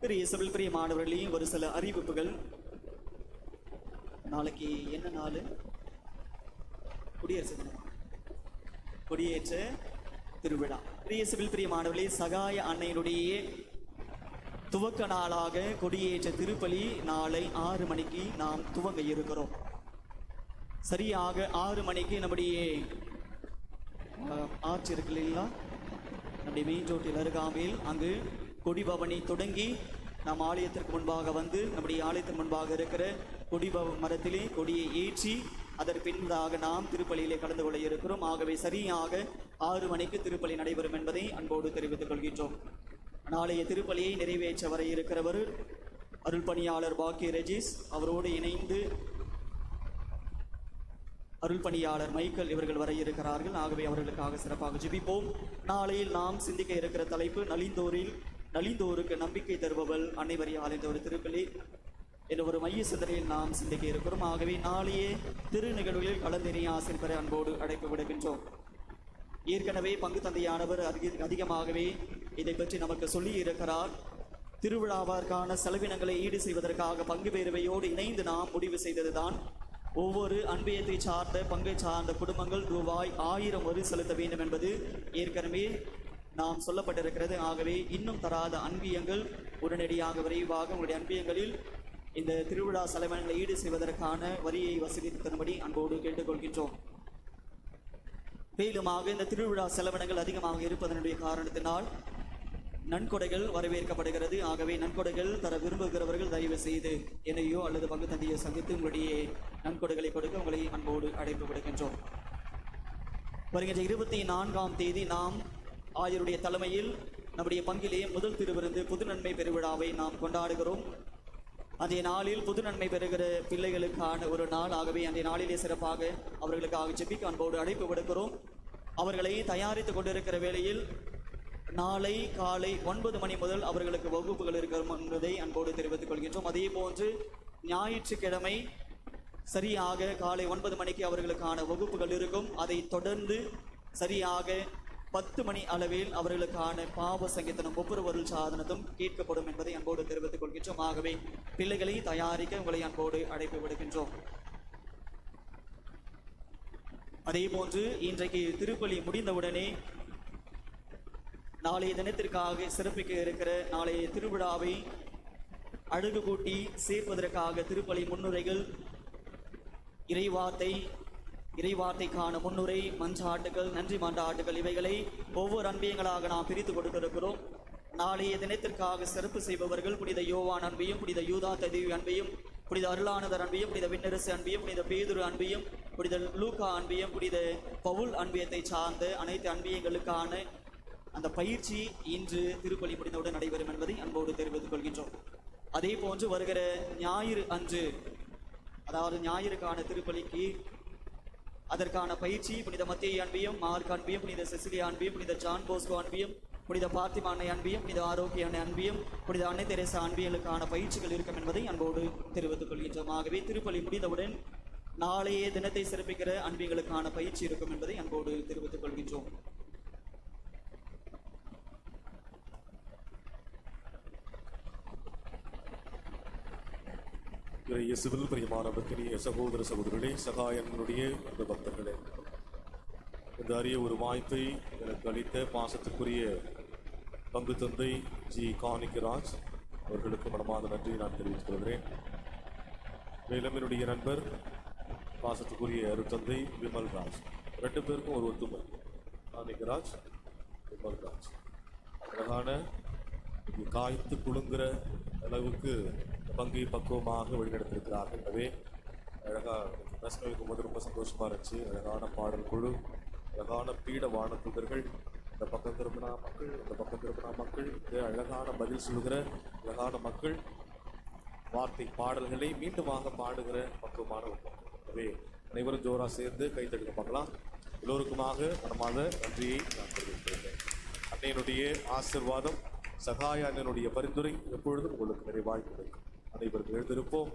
திரு இயேசுவில் பிரியமானவர்களே, ஒரு சில அறிவிப்புகள். நாளைக்கு என்ன நாள்? குடியரசு தினம், கொடியேற்ற திருவிழா. திரு இயேசுவில் பிரியமானவர்களே, சகாய அன்னையினுடைய துவக்க நாளாக கொடியேற்ற திருப்பலி நாளை 6 மணிக்கு நாம் துவங்க இருக்கிறோம். சரியாக 6 மணிக்கு நம்முடைய ஆர்ச் இருக்கு இல்லைங்களா, நம்முடைய மெயின் ரோட்டில் அருகாமையில் அங்கு கொடிபவனி தொடங்கி நாம் ஆலயத்திற்கு முன்பாக வந்து நம்முடைய ஆலயத்திற்கு முன்பாக இருக்கிற கொடிபவ மரத்திலே கொடியை ஏற்றி அதற்கு பின்பதாக நாம் திருப்பலியிலே கலந்து கொள்ள இருக்கிறோம். ஆகவே சரியாக 6 மணிக்கு திருப்பலி நடைபெறும் என்பதை அன்போடு தெரிவித்துக் கொள்கின்றோம். நாளைய திருப்பலியை நிறைவேற்ற வர இருக்கிறவர் அருள் பணியாளர் பாக்கிய ரெஜிஸ், அவரோடு இணைந்து அருள் பணியாளர் மைக்கேல் இவர்கள் வர இருக்கிறார்கள். ஆகவே அவர்களுக்காக சிறப்பாக ஜெபிப்போம். நாளையில் நாம் சிந்திக்க இருக்கிற தலைப்பு நலிந்தோருக்கு நம்பிக்கை தருபவள் அன்னை மரியாள் என்ற ஒரு திருப்பலி என்ற ஒரு மைய சிந்தனையில் நாம் சிந்திக்க இருக்கிறோம். ஆகவே நாளைய திரு நிகழ்வுகளில் கலந்தினை ஆசிர் பெற அன்போடு அழைப்பு விடுகின்றோம். ஏற்கனவே பங்கு தந்தையானவர் அதிகமாகவே இதை பற்றி நமக்கு சொல்லி இருக்கிறார். திருவிழாவிற்கான செலவினங்களை ஈடு செய்வதற்காக பங்கு பேரவையோடு இணைந்து நாம் முடிவு செய்ததுதான் ஒவ்வொரு அன்பியத்தை சார்ந்த பங்கை சார்ந்த குடும்பங்கள் ரூபாய் 1000 வரி செலுத்த வேண்டும் என்பது ஏற்கனவே நாம் சொல்லப்பட்டிருக்கிறது. ஆகவே இன்னும் தராத அன்பியங்கள் உடனடியாக விரைவாக உங்களுடைய அன்பியங்களில் இந்த திருவிழா செலவினங்களை ஈடு செய்வதற்கான வரியை வசூலித்து தரும்படி அன்போடு கேட்டுக்கொள்கின்றோம். மேலுமாக இந்த திருவிழா செலவினங்கள் அதிகமாக இருப்பதனுடைய காரணத்தினால் நன்கொடைகள் வரவேற்கப்படுகிறது. ஆகவே நன்கொடைகள் தர விரும்புகிறவர்கள் தயவு செய்து என்னையோ அல்லது பங்கு தந்தையை சந்தித்து உங்களுடைய நன்கொடைகளை கொடுக்க உங்களை அன்போடு அழைப்பு விடுகின்றோம். வருகின்ற 24ஆம் தேதி நாம் ஆயருடைய தலைமையில் நம்முடைய பங்கிலே முதல் திருவிருந்து புது நன்மை பெருவிழாவை நாம் கொண்டாடுகிறோம். அன்றைய நாளில் புது நன்மை பெறுகிற பிள்ளைகளுக்கான ஒரு நாள். ஆகவே அன்றைய நாளிலே சிறப்பாக அவர்களுக்காக ஜெபிக்க அன்போடு அழைப்பு விடுக்கிறோம். அவர்களை தயாரித்து கொண்டிருக்கிற வேளையில் நாளை காலை 9 மணி முதல் அவர்களுக்கு வகுப்புகள் இருக்கிறோம் என்பதை அன்போடு தெரிவித்துக் கொள்கின்றோம். அதே போன்று ஞாயிற்றுக்கிழமை சரியாக காலை 9 மணிக்கு அவர்களுக்கான வகுப்புகள் இருக்கும். அதை தொடர்ந்து சரியாக 10 மணி அளவில் அவர்களுக்கான பாவ சங்கீதனும் ஒப்புரவருள் சாதனத்தும் கேட்கப்படும் என்பதை அன்போடு தெரிவித்துக் கொள்கின்றோம். ஆகவே பிள்ளைகளை தயாரிக்க உங்களை அன்போடு அழைப்பு விடுகின்றோம். அதே போன்று இன்றைக்கு திருப்பலி முடிந்தவுடனே நாளைய தினத்திற்காக சிறப்பிக்க இருக்கிற நாளைய திருவிழாவை அழகு கூட்டி சேர்ப்பதற்காக திருப்பலி முன்னுரைகள், இறைவார்த்தைக்கான முன்னுரை, மன்றாட்டுகள், நன்றி மன்றாட்டுகள் இவைகளை ஒவ்வொரு அன்பியங்களாக நாம் பிரித்து கொடுத்திருக்கிறோம். நாளைய தினத்திற்காக சிறப்பு செய்பவர்கள் புனித யோவான் அன்பியும், புனித யூதா ததேவி அன்பியும், புனித அருளானதர் அன்பியும், புனித விண்ணரசு அன்பியும், புனித பேதுரு அன்பியும், புனித லூக்கா அன்பியும், புனித பவுல் அன்பியத்தை சார்ந்த அனைத்து அன்பியங்களுக்கான அந்த பயிற்சி இன்று திருப்பலி முடிந்தவுடன் நடைபெறும் என்பதை அன்போடு தெரிவித்துக் கொள்கின்றோம். அதே போன்று வருகிற ஞாயிறு அன்று அதாவது ஞாயிறுக்கான திருப்பலிக்கு அதற்கான பயிற்சி புனித மத்திய அன்பியும், மார்க் அன்பியும், புனித செசிலியா அன்பியும், புனித ஜான் போஸ்கோ அன்பியும், புனித பாத்திமா அன்னை அன்பியும், புனித ஆரோக்கிய அன்னை அன்பியும், புனித அன்னை தெரேசா அன்பியலுக்கான பயிற்சிகள் இருக்கும் என்பதை அன்போடு தெரிவித்துக் கொள்கின்றோம். ஆகவே திருப்பலி முடிந்தவுடன் நாளையே தினத்தை சிறப்பிக்கிற அன்பிகளுக்கான பயிற்சி இருக்கும் என்பதை அன்போடு தெரிவித்துக் கொள்கின்றோம். இயேசுவில் பிரியமானவர்களே, சகோதர சகோதரர்களே, சகாயனுடைய அந்த பக்தர்களே, இந்த அரிய ஒரு வாய்ப்பை எனக்கு அளித்த பாசத்துக்குரிய பங்கு தந்தை ஜி காணிக்கராஜ் அவர்களுக்கு மனமார்ந்த நன்றி நான் தெரிவித்துக் கொள்கிறேன். மேலும் என்னுடைய நண்பர் பாசத்துக்குரிய அருட்தந்தை விமல்ராஜ், 2 பேருக்கும் ஒரு ஒத்துமை. காணிக்கராஜ், விமல்ராஜ் அழகான காய்த்து குலுங்குற அளவுக்கு பங்கை பக்குவமாக வழிநடத்திருக்கிறார்கள். எனவே அழகாக தரிசனம் வைக்கும்போது ரொம்ப சந்தோஷமா இருந்துச்சு. அழகான பாடல் குழு, அழகான பீட வானத்துதர்கள், இந்த பக்கம் திரும்பினா மக்கள், இந்த பக்கம் திரும்பினா மக்கள், அழகான பதில் சொல்லுகிற அழகான மக்கள், வார்த்தை பாடல்களை மீண்டுமாக பாடுகிற பக்குவமான ஒரு மக்கள். எனவே அனைவரும் ஜோரா சேர்ந்து கைத்தடுக்க பார்க்கலாம். எல்லோருக்குமாக மனமாத நன்றியை நான் தெரிவித்துள்ளேன். அன்னையினுடைய ஆசீர்வாதம், சகாய அண்ணனுடைய பரிந்துரை எப்பொழுதும் உங்களுக்கு நிறைவாய் கிடைக்கும். அனைவரும் எழுந்திருப்போம்.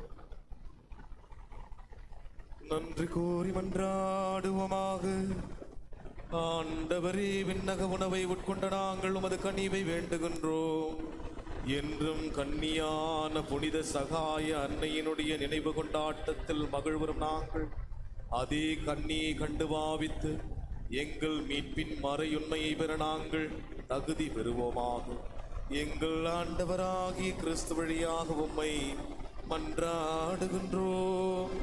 நன்றி கூறி மன்றாடுவோமாக. ஆண்டவரே, விண்ணக உணவை உட்கொண்ட நாங்கள் உமது கனிவை வேண்டுகின்றோம். என்றும் கன்னியான புனித சகாய அன்னையினுடைய நினைவு கொண்டாட்டத்தில் மகிழ்வரும் நாங்கள் அதே கன்னியை கண்டு பாவித்து எங்கள் மீட்பின் மறையுண்மையை பெற நாங்கள் தகுதி பெறுவோமாக. எங்கள் ஆண்டவராகிய கிறிஸ்து வழியாக உம்மை மன்றாடுகின்றோம்.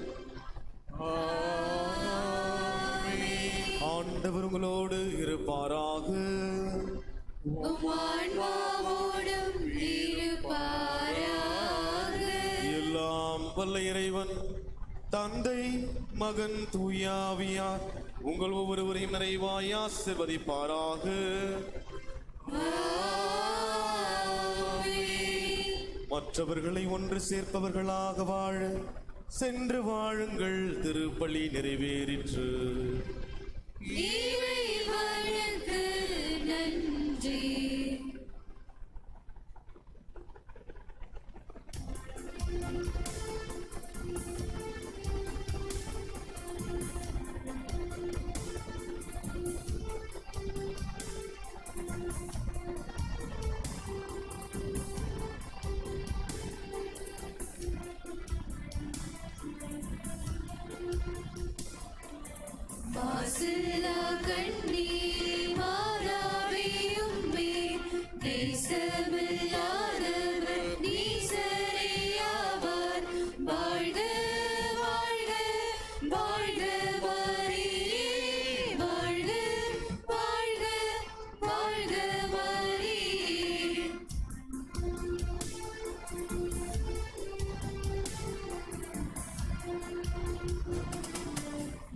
ஆண்டவர் உங்களோடு இருப்பாராக. எல்லாம் வல்ல இறைவன் தந்தை, மகன், தூயாவியார் உங்கள் ஒவ்வொருவரையும் நிறைவாய் ஆசீர்வதிப்பாராக. மற்றவர்களை ஒன்று சேர்ப்பவர்களாக வாழ சென்று வாழுங்கள். திருப்பலி நிறைவேறிற்று. நன்றி. வாசலா கண்ணி மாறாவையும் மேல் நேசமில்லாதவர் நீசரேயாவார். வாழ்க வாழ்க வாழ்க மரியே, வாழ்க வாழ்க வாழ்க மரியே.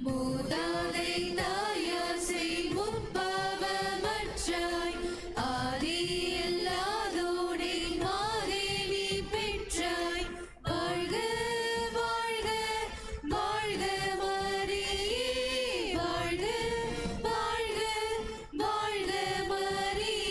மூதாதை தாயார் செய் முப்பாவமற்றாய், ஆதி இல்லாதோடே மாதேவி பெற்றாய். வாழ்க வாழ்க வாழ்க மரியே, வாழ்க வாழ்க வாழ்க மரியே.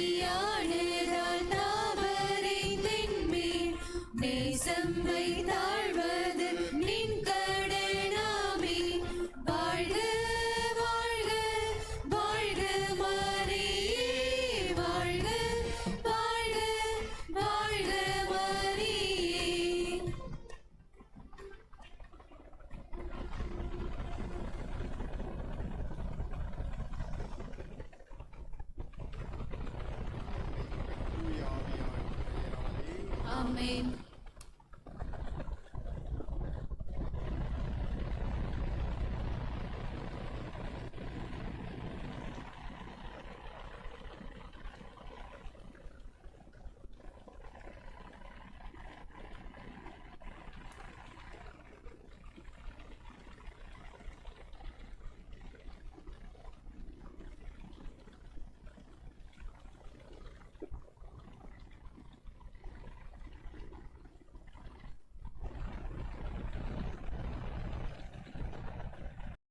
தாயினியானதால் தாவரை தென்மேல் நேசம் வைத்தாழ்வது நின் கடனாமே. வாழ்க வாழ்க வாழ்க மரியே, வாழ்க வாழ்க வாழ்க மரியே. ஆமென்.